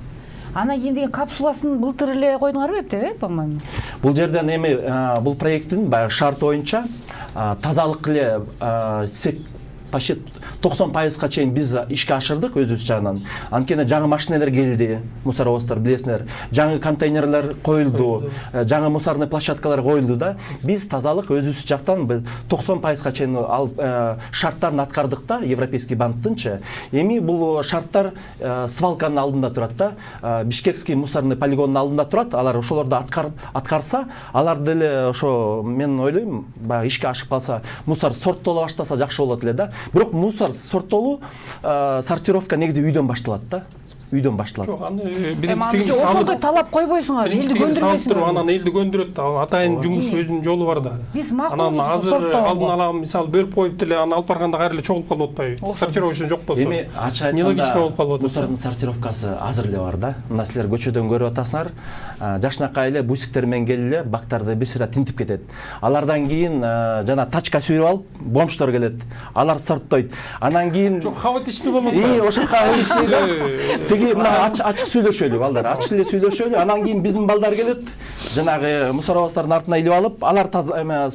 Анан кийин деген капсуласын былтыр эле койдуңарбы эптеп, по-моему? Бул жерден эми бул проекттин баягы шарты боюнча тазалык эле почти 90%га чейин биз ишке ашырдык өзүбүз жагынан. Анткени жаңы машиналар келди, мусоровоздор билесиңер, жаңы контейнерлер коюлду, жаңы мусорный площадкалар коюлду да. Биз тазалык өзүбүз жактан 90%га чейин ал шарттарын аткардык да, Европейский банктынчы. Эми бул шарттар свалканын алдында турат да, Бишкекский мусорный полигондун алдында турат. Алар ошолорду аткарса, алар деле ошо мен ойлойм, баягы ишке ашып калса, мусор сорттоло баштаса жакшы болот эле да. Бирок мусор сорттолуу сортировка негизи үйдөн башталат да. Үйдөн башталат. Жок, аны Ошондой талап койбойсуңар, элди көндүрбөйсүңөр. Анан элди көндүрөт да. Атайын жумуш өзүнүн жолу бар да. Биз макул Анан азыр алдын ала мисалы бөлүп коюп деле аны алып барганда кайра эле чогулуп калып атпайбы? Сортировочный жок болсо. Эми ачык нелогично болуп калып айтканда атат. мусордун сортировкасы азыр эле бар да. Мына силер көчөдөн көрүп атасыңар, жашынакай эле бусиктер менен келип эле бактарды бир сыйра тинтип кетет. Алардан кийин жана тачка сүйрүп алып, бомждор келет. Алар сорттойт. Анан кийин Жок, хаотичный болот. ошол тиги мына ачык сүйлөшөлү балдар, ачык эле сүйлөшөлү. Анан кийин биздин балдар келет, жанагы мусоровоздордун артына илип алып, алар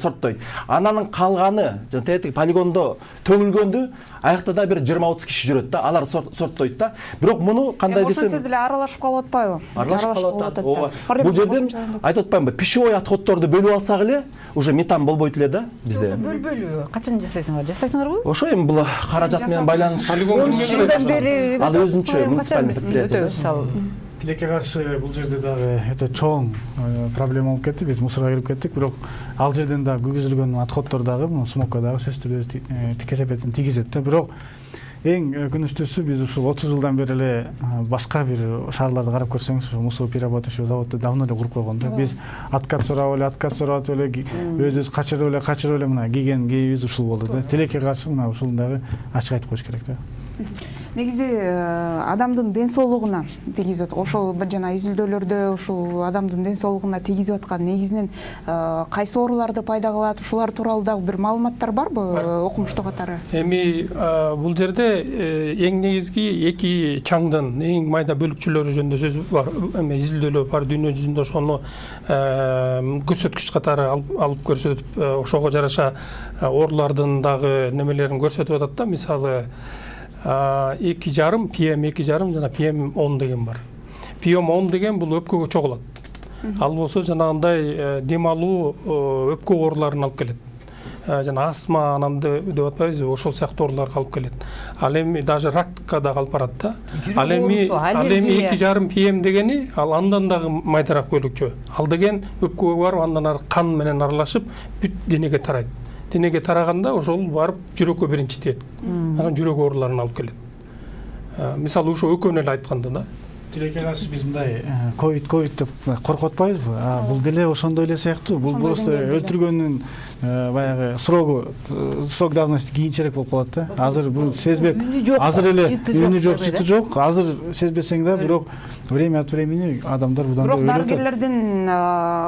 сорттойт. Анан калганы жана тетиги полигондо төгүлгөндү аякта да бир 20-30 киши жүрөт да, алар сорттойт да. Бирок муну кандай десем, ошентсе деле аралашып калып атпайбы? аралашып калып атат. Бул жерден айтып атпаймынбы, пищевой отходдорду бөлүп алсак эле, уже метан болбойт эле да бизде. Бөлбөлүү. Качан жасайсыңарбы? Ошо эми бул каражат менен байланыш. Жылдан бери Ал өзүнчө муниципалдык өтөбүз ал. Тилекке каршы бул жерде дагы өтө чоң проблема болуп кетти. Биз мусорго кирип кеттик, бирок ал жерден дагы күйгүзүлгөн отходдор дагы смокко дагы сөзсүз түрдө тике сепетин тийгизет да. Бирок эң өкүнүчтүүсү биз ушул 30 жылдан бери эле башка бир шаарларды карап көрсөңүз, ушул мусор перерабатывающий заводду давно эле куруп койгон да. Биз откат сурап эле, өзүбүз качырып эле мына кийген кийибиз ушул болду да. Тилекке каршы мына ушул дагы ачык айтып коюш керек да. Негизи адамдын ден соолугуна тийгизет. Ошол жана изилдөөлөрдө ушул адамдын ден соолугуна тийгизип аткан негизинен кайсы ооруларды пайда кылат, ушулар тууралуу дагы бир маалыматтар барбы окумуштуу катары? Эми бул жерде эң негизги эки чаңдын эң майда бөлүкчөлөрү жөнүндө сөз бар. Эми изилдөөлөр бар дүйнө жүзүндө, ошону көрсөткүч катары алып көрсөтүп, ошого жараша оорулардын дагы немелерин көрсөтүп атат да. Мисалы 2,5 PM2,5 жана PM10 деген бар. PM10 деген бул өпкөгө чогулат. Ал болсо жанагындай дем алуу өпкө ооруларын алып келет. Жана астма анан деп атпайбызбы, ошол сыяктуу ооруларга алып келет. Ал эми даже ракка да алып барат да. Ал эми 2,5 PM дегени ал андан дагы майдараак бөлүкчө. Ал деген өпкөгө барып андан ары кан менен аралашып бүт денеге тарайт. Денеге тараганда ошол барып жүрөккө биринчи тиет. Анан жүрөк ооруларын алып келет. Мисалы ошо экөөнү эле айтканда да. Тилекке каршы биз мындай ковид деп коркуп атпайбызбы? Бул деле ошондой эле сыяктуу. Бул просто өлтүргөндүн баягы срок давности кийинчерээк болуп калат да. Азыр бул сезбеп, азыр эле үнү жок, жыты жок. Азыр сезбесең да, бирок время от времени адамдар будан да өлөт. Бирок дарыгерлердин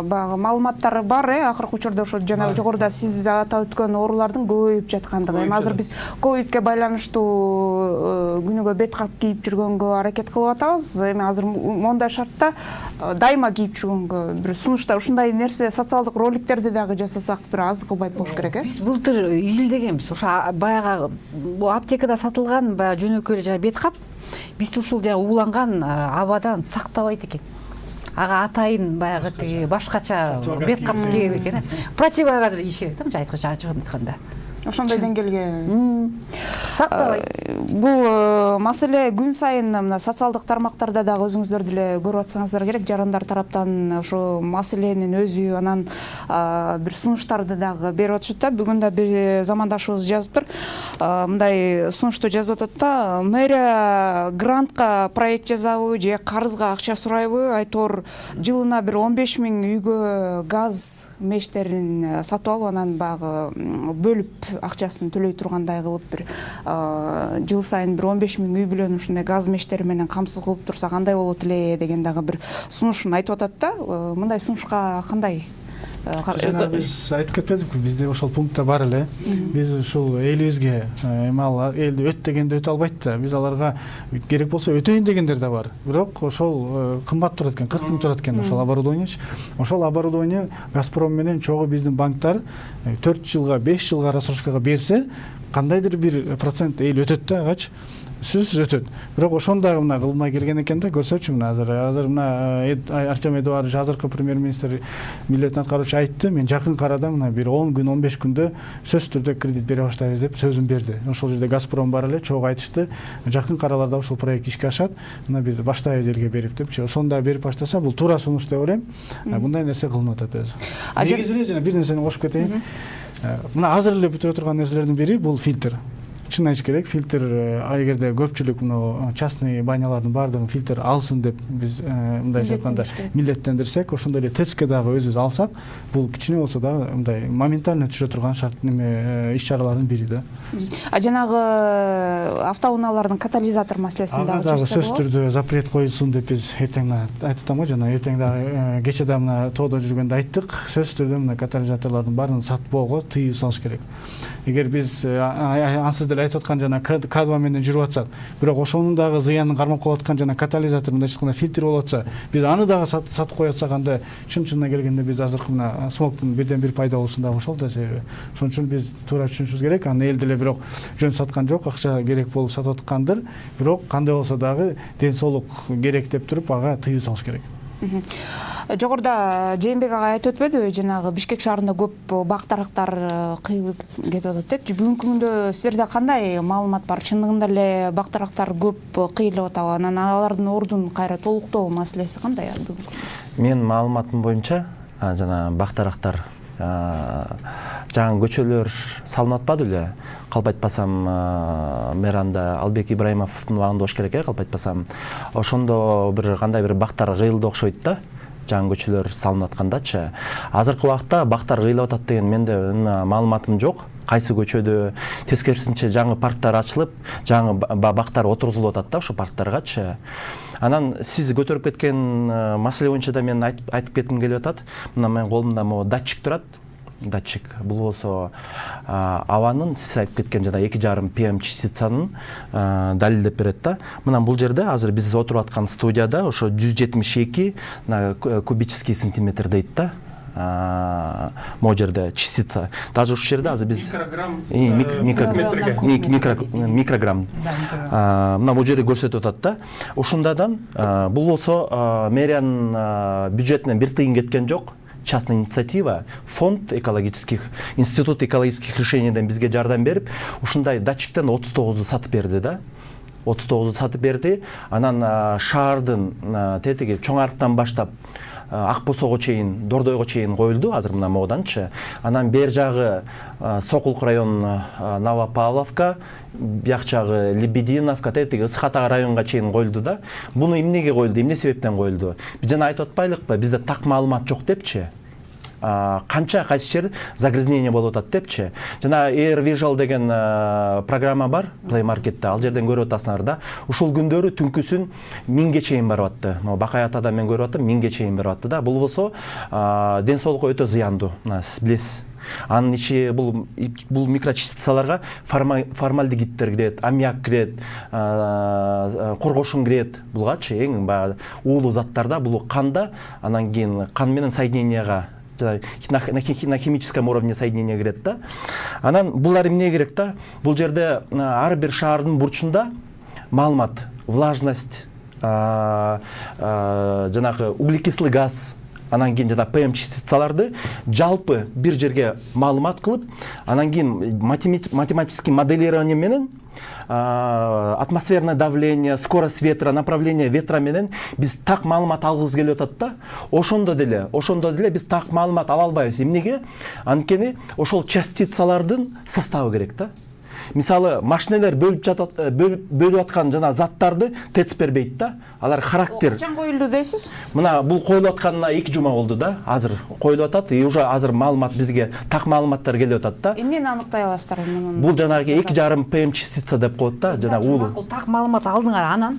баягы маалыматтары бар, акыркы учурда ошо жана жогоруда сиз атап өткөн оорулардын көбөйүп жаткандыгы. Эми азыр биз ковидке байланыштуу күнүгө бет кап кийип жүргөнгө аракет кылып атабыз. эми азыр мондай шартта дайыма кийип жүргөнгө бир сунушта ушундай нерсе социалдык роликтерди дагы жасасак бир аздык кылбайт болуш керек биз былтыр изилдегенбиз ошо баягы аптекада сатылган баягы жөнөкөй эле жанагы бет кап бизди ушул жанагы ууланган абадан сактабайт экен. Ага атайын баягы тиги башкача бет кап кийген экен. Противогаз кийиш керек да, мынча айтканча ачык айтканда. Ошондой деңгээлге сактабайт. Бул маселе күн сайын мына социалдык тармактарда дагы өзүңүздөр деле көрүп атсаңыздар керек, жарандар тараптан ошо маселенин өзү анан бир сунуштарды дагы берип атышат да. Бүгүн да бир замандашыбыз жазыптыр. Мындай сунушту жазып атат да, мэрия грантка проект жазабы же карызга акча сурайбы, айтор жылына бир 15 000 үйгө газ мештерин сатып алып анан баягы бөлүп акчасын төлөй тургандай кылып бир жыл сайын бир 15 000 үй бүлөнү ушундай газ мештери менен камсыз кылып турса кандай болот эле деген дагы бир сунушун айтып атат да. Мындай сунушка кандай? Жана биз айтып кетпедикпи, бизде ошол пункттар бар эле. Биз ушул элибизге эми ал элди өт дегенде өтө албайт да. Биз аларга керек болсо өтөйүн дегендер да бар. Бирок ошол кымбат турат экен, 40 000 турат экен ошол оборудование. Ошол оборудование Газпром менен чогуу биздин банктар 4 жылга, 5 жылга рассрочкага берсе, кандайдыр бир процент эл өтөт да агач. Сөзсүз өтөт. Бирок ошону дагы мына кылмай келген экен да, көрсөчү мына азыр мына Артем Эдуардович азыркы премьер-министр милдетин аткаруучу айтты, мен жакын арада мына бир 10 күн, 15 күндө сөзсүз түрдө кредит бере баштайбыз деп сөзүн берди. Ошол жерде Газпром бар эле, чогуу айтышты, жакын араларда ошол проект ишке ашат, мына биз баштайбыз элге берип депчи. Ошону да берип баштаса, бул туура сунуш деп ойлойм. Мындай нерсе кылынып атат өзү. Негизи эле жана бир нерсени кошуп кетейин. Мына азыр эле бүтүрө турган нерселердин бири бул фильтр. Чын айтыш керек, фильтр эгерде көпчүлүк мына частный банялардын баардыгын фильтр алсын деп биз мындайча айтканда милдеттендирсек, ошондой эле ТЭЦке дагы өзүбүз алсак, бул кичине болсо дагы мындай моментально түшө турган шарт неме иш-чаралардын бири да. Жанагы автоунаалардын катализатор маселесин дагы сөзсүз түрдө запрет коюлсун деп биз эртең айтып атам го, жана эртең дагы кече да мына тоодо жүргөндө айттык, сөзсүз түрдө мына катализаторлордун баарын сатпоого тыюу салыш керек. Эгер биз ансыз деле айтып аткан жана К2 менен жүрүп атсак, бирок ошонун дагы зыянын кармап калып аткан жана катализатор мындай айтканда фильтр болуп атса, биз аны дагы сатып коюп атсак, анда чын-чынына келгенде биз азыркы мына смогтун бирден бир пайда болушун дагы ошол да себеби. Ошон үчүн биз туура түшүнүшүбүз керек. Аны эл деле бирок жөн саткан жок, акча керек болуп сатып аткандыр, бирок кандай болсо дагы ден соолук керек деп туруп ага тыюу салыш керек. Жогоруда Жээнбек ага айтып өтпөдүбү, жанагы Бишкек шаарында көп бак-тарактар кыйылып кетип атат депчи. Бүгүнкү күндө силерде кандай маалымат бар? Чындыгында эле бак-тарактар көп кыйылып атабы? Анан алардын ордун кайра толуктоо маселеси кандай бүгүнкү? Менин маалыматым боюнча, жана бак-тарактар жаңы көчөлөр салынып атпады эле. Калп айтпасам, мэранда Албек Ибраимовдун убагында болуш керек, калп айтпасам. Ошондо бир кандай бир бактар кыйылды окшойт да. Жаңы көчөлөр салынып аткандачы. Азыркы убакта бактар кыйылып атат деген менде маалыматым жок. Кайсы көчөдө тескерисинче жаңы парктар ачылып, жаңы бактар отургузулуп атат да ошо парктаргачы. Анан сиз көтөрүп кеткен маселе боюнча да мен айтып кетким келип атат. Мына менин колумда могу датчик турат. Датчик бул болсо абанын сиз айтып кеткен жана 2,5 ppm частицанын далилдеп берет да. Мына бул жерде азыр биз отуруп аткан студияда ошо 172 кубический сантиметр дейт да. Могу жерде частица. Даже ушул жерде азыр биз микрограмм. Мына бул жерде көрсөтүп атат да. Ушундадан бул болсо мэриянын бюджетинен бир тыйын кеткен жок. Частная инициатива, фонд экологических, институт экологических решенийден бизге жардам берип, ушундай датчиктен 39-ду сатып берди да. 39-ду сатып берди. Анан шаардын тетиги чоң арыктан баштап Ак Босого чейин, Дордойго чейин коюлду азыр мына могуданчы. Анан бер жагы Сокулук район Новопавловка, бияк жагы Лебединовка, тетиги Ысхата районга чейин коюлду да. Буну эмнеге коюлду, эмне себептен коюлду? Биз жана айтып атпайлыкпы, бизде так маалымат жок депчи. Канча кайсы жер загрязнение болуп атат депчи. Жана Air Visual деген программа бар Play Marketте, ал жерден көрүп атасыңар да. Ушул күндөрү түнкүсүн 1000ге чейин барып атты. Могу Бакай атадан мен көрүп аттым, 1000ге чейин барып атты да. Бул болсо ден соолукка өтө зыяндуу. Сиз билесиз. анын ичи бул микрочастицаларга формальдегидтер кирет, аммиак кирет, коргошун кирет. Булгачы эң баягы уулуу заттарда, бул канда, анан кийин кан менен соединенияга на химическом уровне соединение кирет да. Анан булар эмне керек да? Бул жерде ар бир шаардын бурчунда маалымат, влажность, жанагы углекислый газ, анан кийин жана ПМ частицаларды жалпы бир жерге маалымат кылып, анан кийин математический моделирование менен атмосферное давление, скорость ветра, направление ветра менен биз так маалымат алгыбыз келип атат да. Ошондо деле биз так маалымат ала албайбыз. Эмнеге? Анткени ошол частицалардын составы керек да. Мисалы, машинелер бөлүп аткан жана заттарды тец бербейт да. Алар характер. Качан коюлду дейсиз? Мына бул коюлуп атканына 2 жума болду да. Азыр коюлуп атат, и уже азыр маалымат бизге так маалыматтар келип атат да. Эмнени аныктай аласыздар мунун? Бул жанагы 2,5 ПМ частица деп коет да, жана уулуу. Так маалымат алдыңар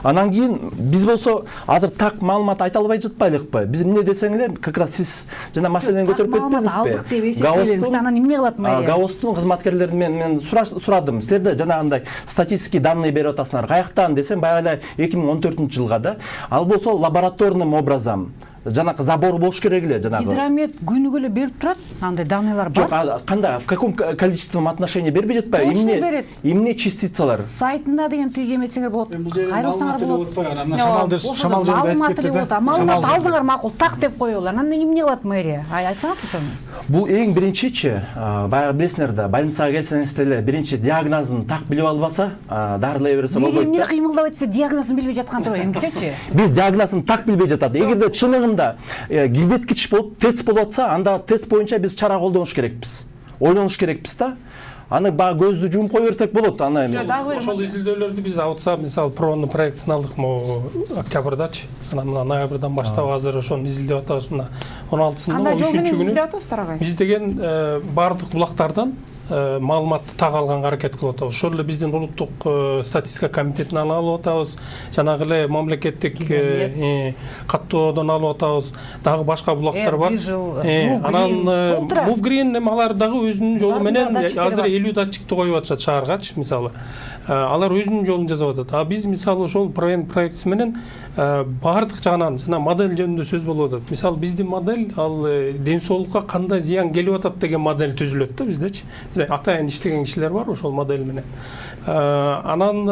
Анан кийин биз болсо азыр так маалымат айта албай жатпайлыкпы? Биз эмне десеңер, как раз сиз жана маселени көтөрүп кеттиңизби? Алдык деп эсептелебиз. Анан эмне кылат мэрия? Гаустун кызматкерлеринен мен сурадым. Силерде жанагындай статистический данные берип атасыңар. Каяктан десем, баягы 2014-жылга да. Ал болсо лабораторным образом жанагы забор болуш керек эле жанагы. Гидромет күнүгө эле берип турат, андай данныйлар бар. Жок, кандай, в каком количественном отношении бербей жатпайбы? Эмне частицалар? Сайтында деген тиги эметсеңер болот. Кайрылсаңар болот. Шамал жөнүндө айтып кетти да. Маалымат алдыңар макул, так деп коёлар. Анан эмне кылат мэрия? Айтсаңыз ошону. Бул эң биринчичи, баягы билесиңер да, больницага келсеңиз деле биринчи диагнозун так билип албаса, дарылай берсе болбойт. Эмне кыймылдап айтса диагнозун билбей жаткан турбу, эмгичечи? Биз диагнозун так билбей жатат. Эгерде чыныгында кирбеткич болуп, тест болуп атса, анда тест боюнча биз чара колдонуш керекпиз. Ойлонуш керекпиз да. Аны баягы көздү жумуп кое берсек болот. Аны ошол изилдөөлөрдү биз аутса, мисалы пробный проектин алдык могу октябрдачы. Анан мына ноябрдан баштап азыр ошону изилдеп атабыз. Мына 16-сында 3-күнү изилдеп атасыздар агай? Биз деген бардык булактардан маалыматты так алганга аракет кылып атабыз. Ошол эле биздин улуттук статистика комитетинен алып атабыз. Жанагы эле мамлекеттик каттоодон алып атабыз. Дагы башка булактар бар. Анан Мувгрин алар дагы өзүнүн жолу менен азыр 50 датчикти коюп атышат шааргачы, мисалы. Алар өзүнүн жолун жасап атат. А биз мисалы ошол проект менен бардык жагынан жана модель жөнүндө сөз болуп атат. Мисалы биздин модель ал ден соолукка кандай зыян келип атат деген модель түзүлөт да биздечи. Атайын иштеген кишилер бар ошол модель менен. Анан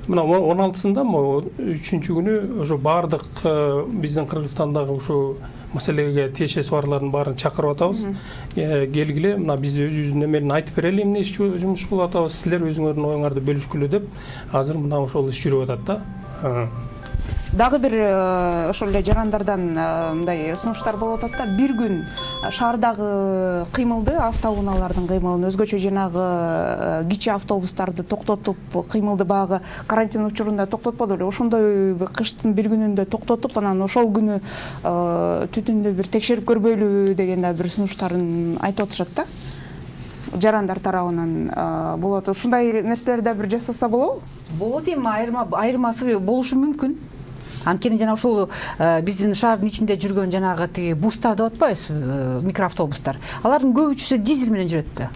мына 16-сында 3-күнү ошо бардык биздин Кыргызстандагы ошо маселеге тиешеси барлардын баарын чакырып атабыз. Келгиле, мына биз өзүбүздүн эмелин айтып берели, эмне жумуш кылып атабыз, силер өзүңөрдүн оюңарды бөлүшкүлө деп азыр мына ошол иш жүрүп атат да. Дагы бир ошол эле жарандардан мындай сунуштар болуп атат да. Бир күн шаардагы кыймылды, автоунаалардын кыймылын, өзгөчө жанагы кичи автобустарды токтотуп, кыймылды баягы карантин учурунда токтотподу эле. Ошондой кыштын бир күнүндө токтотуп, анан ошол күнү түтүндү бир текшерип көрбөйлү деген да бир сунуштарын айтып атышат да. Жарандар тарабынан болот. Ушундай нерселерди да бир жасаса болобу? Болот, эми айырмасы болушу мүмкүн. Анткени жана ошол биздин шаардын ичинде жүргөн жанагы тиги бустар деп атпайбызбы, микроавтобустар. Алардын көбүчүсү дизель менен жүрөт да.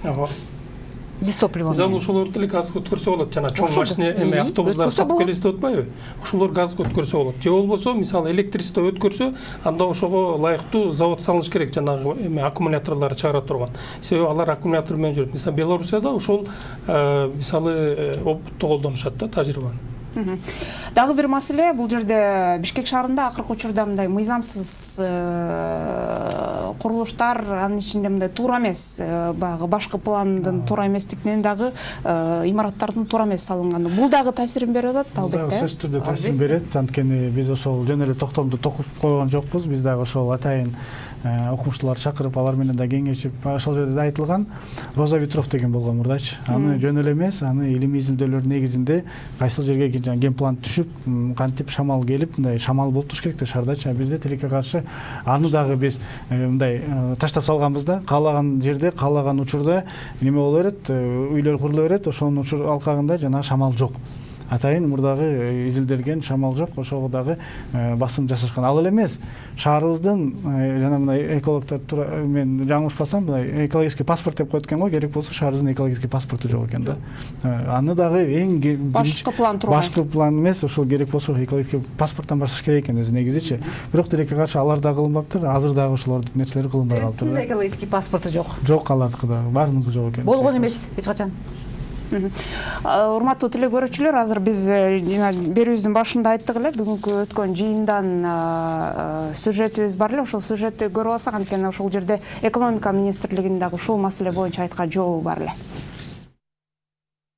Дистопливо. Зал ошолорду деле газга өткөрсө болот. Жана чоң машина эме автобустар сатып келесиз деп атпайбы? Ошолор газга өткөрсө болот. Же болбосо, мисалы электричество өткөрсө, анда ошого ылайыктуу завод салыш керек, жанагы эме аккумуляторлорду чыгара турган. Себеби алар аккумулятор менен жүрөт. Мисалы Белоруссияда ошол мисалы опытты колдонушат да, тажрыйбаны. Дагы бир маселе, бул жерде Бишкек шаарында акыркы учурда мындай мыйзамсыз курулуштар, анын ичинде мындай туура эмес, баягы башкы пландын туура эместигинен дагы имараттардын туура эмес салынганы. Бул дагы таасирин берип атат, албетте. Сөзсүз түрдө таасирин берет, анткени биз ошол жөн эле токтомду токуп койгон жокпуз. Биз дагы ошол атайын окумуштууларды чакырып, алар менен да кеңешип, ошол жерде да айтылган Роза Ветров деген болгон мурдачы. Аны жөн эле эмес, аны илимий изилдөөлөр негизинде кайсыл жерге генплан түшүп, кантип шамал келип, мындай шамал болуп туруш керек да шаардачы. Бизде тилекке каршы аны дагы биз мындай таштап салганбыз да, каалаган жерде, каалаган учурда неме боло берет, үйлөр куруло берет, ошонун учур алкагында жана шамал жок. атайын мурдагы изилдерген шамал жок, ошого дагы басым жасашкан. Ал эле эмес, шаарыбыздын жана мындай экологдор мен жаңылышпасам, мындай экологический паспорт деп коет экен го, керек болсо шаарыбыздын экологический паспорту жок экен да. Аны дагы эң башкы план турган. Башкы план эмес, ошол керек болсо экологический паспорттон башташ керек экен өзү негизичи. Бирок тилекке каршы алар да кылынбаптыр, азыр дагы ошолордун нерселери кылынбай калыптыр. экологический паспорту жок. Жок алардыкы да, баарыныкы жок экен. Болгон эмес эч качан. Урматтуу теле көрүүчүлөр, азыр биз берүүбүздүн башында айттык эле, бүгүнкү өткөн жыйындан сюжетибиз бар эле. Ошол сюжетти көрүп алсак, анткени ошол жерде экономика министрлигинин дагы ушул маселе боюнча айткан жообу бар эле.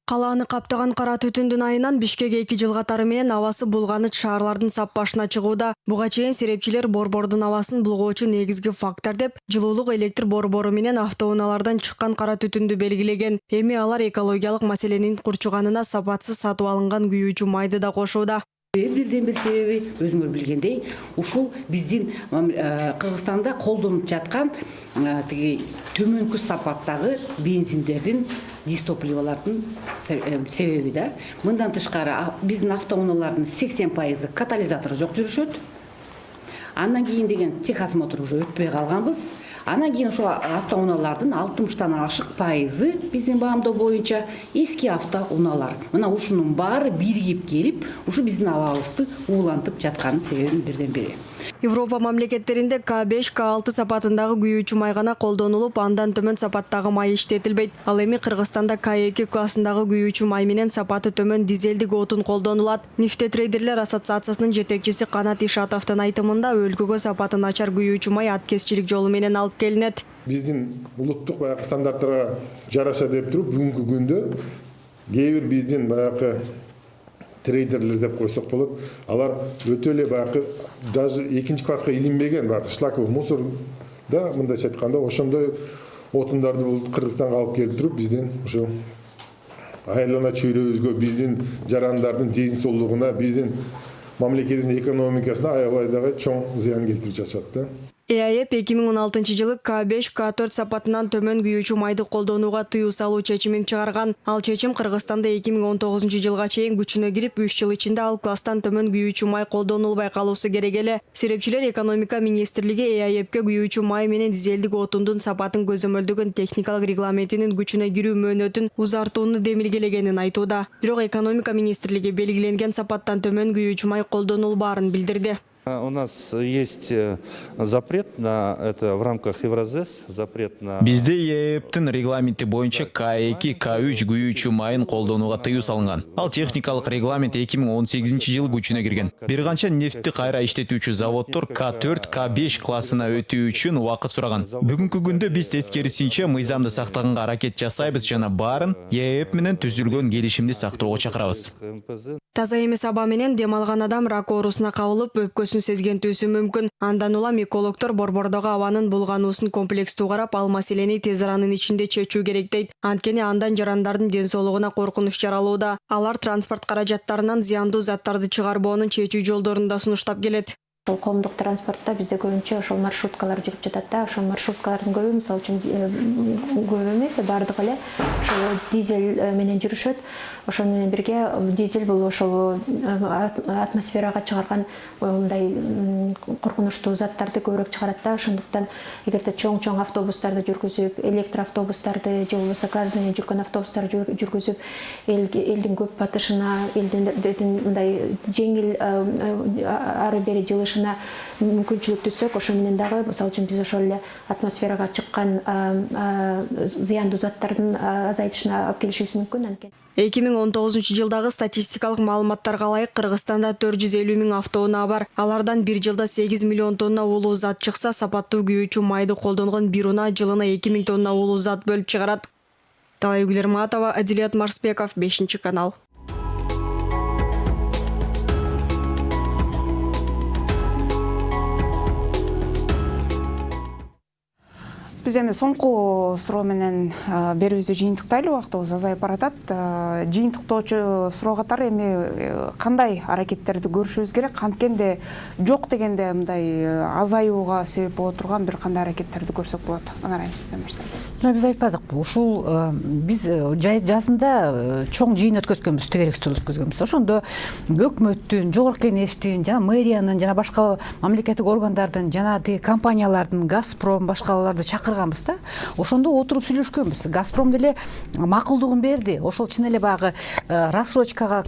Калааны каптаган кара түтүндүн айынан Бишкек 2 жыл катары менен абасы булганыч шаарлардын сап башына чыгууда. Буга чейин серепчилер борбордун абасын булгоочу негизги фактор деп жылуулук электр борбору менен автоунаалардан чыккан кара түтүндү белгилеген. Эми алар экологиялык маселенин курчуганына сапатсыз сатып алынган күйүүчү майды да кошууда. Бирден бир себеби өзүңөр билгендей, ушул биздин Кыргызстанда колдонуп жаткан тиги төмөнкү сапаттагы бензиндердин дистопливалардын себеби да. Мындан тышкары биздин автоунаалардын 80% катализатору жок жүрүшөт. Андан кийин деген техосмотр уже өтпөй калганбыз. Анан кийин ошо автоунаалардын 60тан ашык пайызы биздин баамдоо боюнча эски автоунаалар. Мына ушунун баары биригип келип, ушу биздин абалыбызды уулантып жатканын себебин бирден бири. Европа мамлекеттеринде К5, К6 сапатындагы күйүүчү май гана колдонулуп, андан төмөн сапаттагы май иштетилбейт. Ал эми Кыргызстанда К2 классындагы күйүүчү май менен сапаты төмөн дизелдик отун колдонулат. Нефтетрейдерлер ассоциациясынын жетекчиси Канат Ишатовдун айтымында өлкөгө сапаты начар күйүүчү май аткезчилик жолу менен алып келинет. Биздин улуттук баягы стандарттарга жараша деп туруп бүгүнкү күндө кээ бир биздин баягы трейдерлер деп койсок болот. Алар өтө эле баягы даже 2 класска илинбеген баягы шлаковый мусор да, мындайча айтканда, ошондой отундарды бул Кыргызстанга алып келип туруп биздин ошо айлана чөйрөбүзгө, биздин жарандардын ден соолугуна, биздин мамлекетибиздин экономикасына аябай дагы чоң зыян келтирип жатат да. ЭАЭП 2016 жылы К5, К4 сапатынан төмөн күйүүчү майды колдонууга тыюу салуу чечимин чыгарган. Ал чечим Кыргызстанда 2019 жылга чейин күчүнө кирип, 3 жыл ичинде ал класстан төмөн күйүүчү май колдонулбай калуусу керек эле. Серепчилер экономика министрлиги ЭАЭПке күйүүчү май менен дизелдик отундун сапатын көзөмөлдөгөн техникалык регламентинин күчүнө кирүү мөөнөтүн узартууну демилгелегенин айтууда. Бирок экономика министрлиги белгиленген сапаттан төмөн күйүүчү май колдонулбаарын билдирди. У нас есть запрет на это в рамках Евразес, запрет на... Бизде ЕЭПтин регламенти боюнча К2, К3 күйүүчү майын колдонууга тыюу салынган. Ал техникалык регламент 2018 жылы күчүнө кирген. Бир канча нефтти кайра иштетүүчү заводдор К4, К5 классына өтүү үчүн убакыт сураган. Бүгүнкү күндө биз тескерисинче мыйзамды сактаганга аракет жасайбыз жана баарын ЕЭП менен түзүлгөн келишимди сактоого чакырабыз. Таза эмес аба менен дем алган адам рак оорусуна кабылып, өпкөсүн сезгентүүсү мүмкүн. Андан улам экологдор борбордогу абанын булгануусун комплекстүү карап, ал маселени тез аранын ичинде чечүү керек дейт. Анткени андан жарандардын ден соолугуна коркунуч жаралууда. Алар транспорт каражаттарынан зыяндуу заттарды чыгарбоонун чечүү жолдорун да сунуштап келет. Ошол коомдук транспортто бизде көбүнчө ошол маршруткалар жүрүп жатат да. Ошол маршруткалардын көбү, мисалы үчүн көп эмес, бардыгы эле ошол дизель менен жүрүшөт. Ошол менен бирге дизель бул ошол атмосферага чыгарган мындай коркунучтуу заттарды көбүрөөк чыгарат да. Ошондуктан эгерде чоң автобустарды жүргүзүп, электр автобустарды же болбосо газ менен жүргөн автобустарды жүргүзүп, элдин көп батышына, элдин мындай жеңил ары бери жылышына мүмкүнчүлүк түзсөк, ошо менен дагы мисалы үчүн биз ошол эле атмосферага чыккан зыяндуу заттардын азайтышына алып келишибиз мүмкүн. 2019 жылдагы статистикалык маалыматтарга ылайык Кыргызстанда 450 000 автоунаа бар. Алардан бир жылда 8 миллион тонна уулуу зат чыкса, сапаттуу күйүүчү майды колдонгон бир унаа жылына 2000 тонна уулуу зат бөлүп чыгарат. Талай Гүлерматова, Адилет Марсбеков, 5 канал. Биз эми соңку суроо менен берүүбүздү жыйынтыктайлы, убактыбыз азайып баратат. Жыйынтыктоочу суроо катары эми кандай аракеттерди көрүшүбүз керек, канткенде жок дегенде мындай азаюуга себеп боло турган бир кандай аракеттерди көрсөк болот? Анар айым, сизден баштайлы. Биз айтпадыкпы, ушул биз жазында чоң жыйын өткөзгөнбүз, тегерек стол өткөзгөнбүз. Ошондо өкмөттүн, жогорку кеңештин, жана мэриянын, жана башка мамлекеттик органдардын, жана компаниялардын, Газпром, башкаларды чакырганбыз да. Ошондо отуруп сүйлөшкөнбүз. Газпром деле макулдугун берди. Ошол чын эле баягы рассрочкага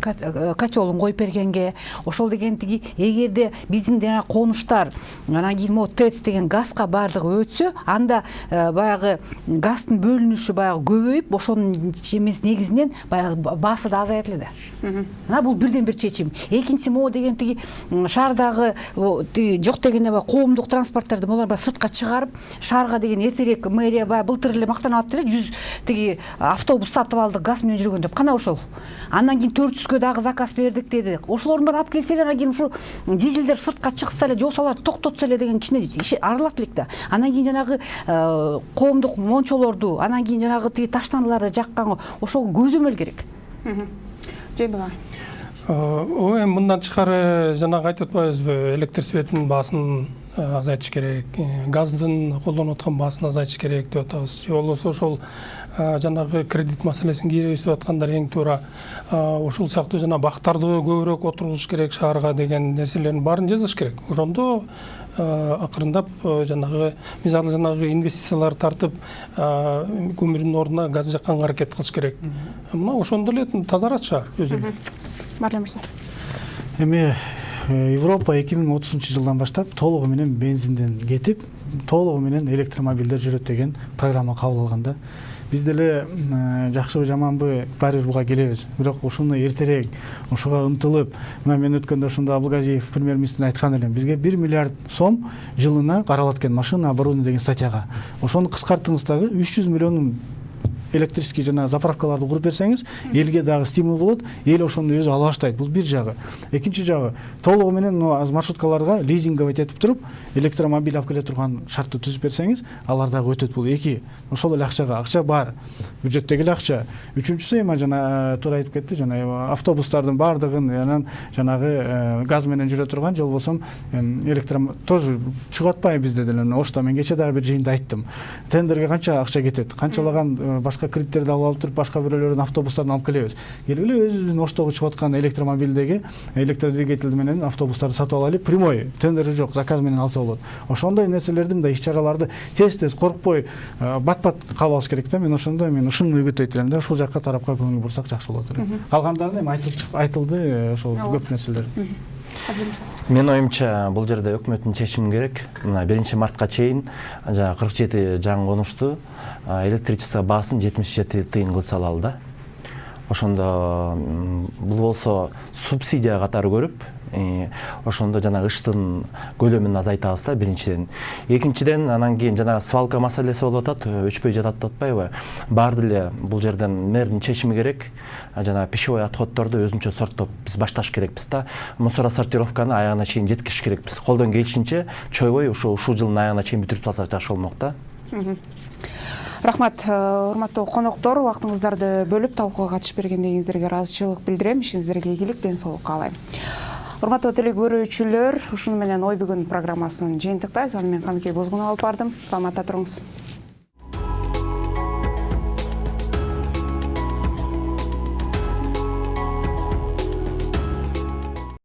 котелун коюп бергенге, ошол деген тиги эгерде биздин жана конуштар, анан кийин могу ТЭЦ деген газга баардыгы өтсө, анда баягы газдын бөлүнүшү баягы көбөйүп, ошонун чемес негизинен баягы баасы да азаят эле да. Мына бул бирден бир чечим. Экинчиси могу деген тиги шаардагы жок дегенде коомдук транспорттарды булар сыртка чыгарып, шаарга деген эртерээк мэрия былтыр эле мактанып атты эле, 100 тиги автобус сатып алдык газ менен жүргөн деп. Кана ошол. Андан кийин 400кө дагы заказ бердик деди. Ошолордун баары алып келсе эле, анан кийин ушу дизелдер сыртка чыкса эле, жоосалар токтотсо эле деген кичине иши арылат элек да. Андан кийин жанагы коомдук мончолорду, анан кийин жанагы тиги таштандыларды жаккан ошого көзөмөл керек. Жэбига. Эми мындан тышкары жанагы айтып атпайбызбы, электр светинин баасын азайтыш керек, газдын колдонуп аткан баасын азайтыш керек деп атабыз. Же болбосо ошол жанагы кредит маселесин кийребиз деп аткандар эң туура. Ошол сыяктуу жана бактарды көбүрөөк отургузуш керек шаарга деген нерселердин баарын жасаш керек. Ошондо акырындап жанагы мисалы жанагы инвестициялар тартып көмүрдүн ордуна газ жакканга аракет кылыш керек. Мына ошондо эле тазарат шаар өзү эле. Марлен мырза. Эми Европа 2030-жылдан баштап толугу менен бензинден кетип, толугу менен электромобилдер жүрөт деген программа кабыл алганда, биз деле жакшыбы жаманбы баары бир буга келебиз. Бирок ушуну эртерээк ушуга ынтылып, мына мен өткөндө ушунда Абылгазиев премьер-министр айткан элем, бизге 1 миллиард сом жылына каралат экен машина оборудование деген статьяга. Ошону кыскартыңыз дагы 300 миллион электрический жана заправкаларды куруп берсеңиз, элге дагы стимул болот, эл ошону өзү ала баштайт. Бул бир жагы. Экинчи жагы, толугу менен аз маршруткаларга лизинговый этип туруп, электромобиль алып келе турган шартты түзүп берсеңиз, алар дагы өтөт. Бул эки. Ошол эле акча бар. Бюджеттеги эле акча. Үчүнчүсү эми жана туура айтып кетти, жана автобустардын баардыгын, анан жанагы газ менен жүрө турган, же болбосо тоже чыгып атпайбы бизде деле. Ошто мен кече дагы бир жыйында айттым. Тендерге канча акча кетет, канчалаган башка кредиттерди алып туруп, башка бирөөлөрдүн автобустарын алып келебиз. Келгиле өзүбүздүн Оштого чыгып аткан электромобилдеги электродвигатель менен автобустарды сатып алалы, прямой, тендери жок, заказ менен алса болот. Ошондой нерселерди, мындай иш-чараларды тез коркпой, бат-бат кабыл алыш керек да. Мен ушуну үгүттөйт элем да, ушул жакка тарапка көңүл бурсак жакшы болот. Калгандарын эми айтылды, ошол көп нерселер. Мен оюмча бул жерде өкмөттүн чечими керек. Мына 1-мартка чейин 47 жаңы конушту электричество баасын 77 тыйын кылса алалы да. Ошондо бул болсо субсидия катары көрүп, ошондо жана ыштын көлөмүн азайтабыз да биринчиден. Экинчиден анан кийин жана свалка маселеси болуп атат, өчпөй жатат деп атпайбы? Баары деле бул жерден мэрдин чечими керек. Жана пищевой отходдорду өзүнчө сорттоп биз башташ керекпиз да. Мусоросортировканы аягына чейин жеткириш керекпиз. Колдон келишинче чойгой ушул жылдын аягына чейин бүтүрүп салсак жакшы болмок да. Рахмат, урматтуу коноктор, убактыңыздарды бөлүп талкууга катышып бергендигиңиздерге ыраазычылык билдирем. Ишиңиздерге ийгилик, ден соолук каалайм. Урматтуу телекөрүүчүлөр, ушуну менен Ой бүгүн программасын жыйынтыктайбыз. Аны мен Каныкей Бозгунов алып бардым. Саламатта туруңуз.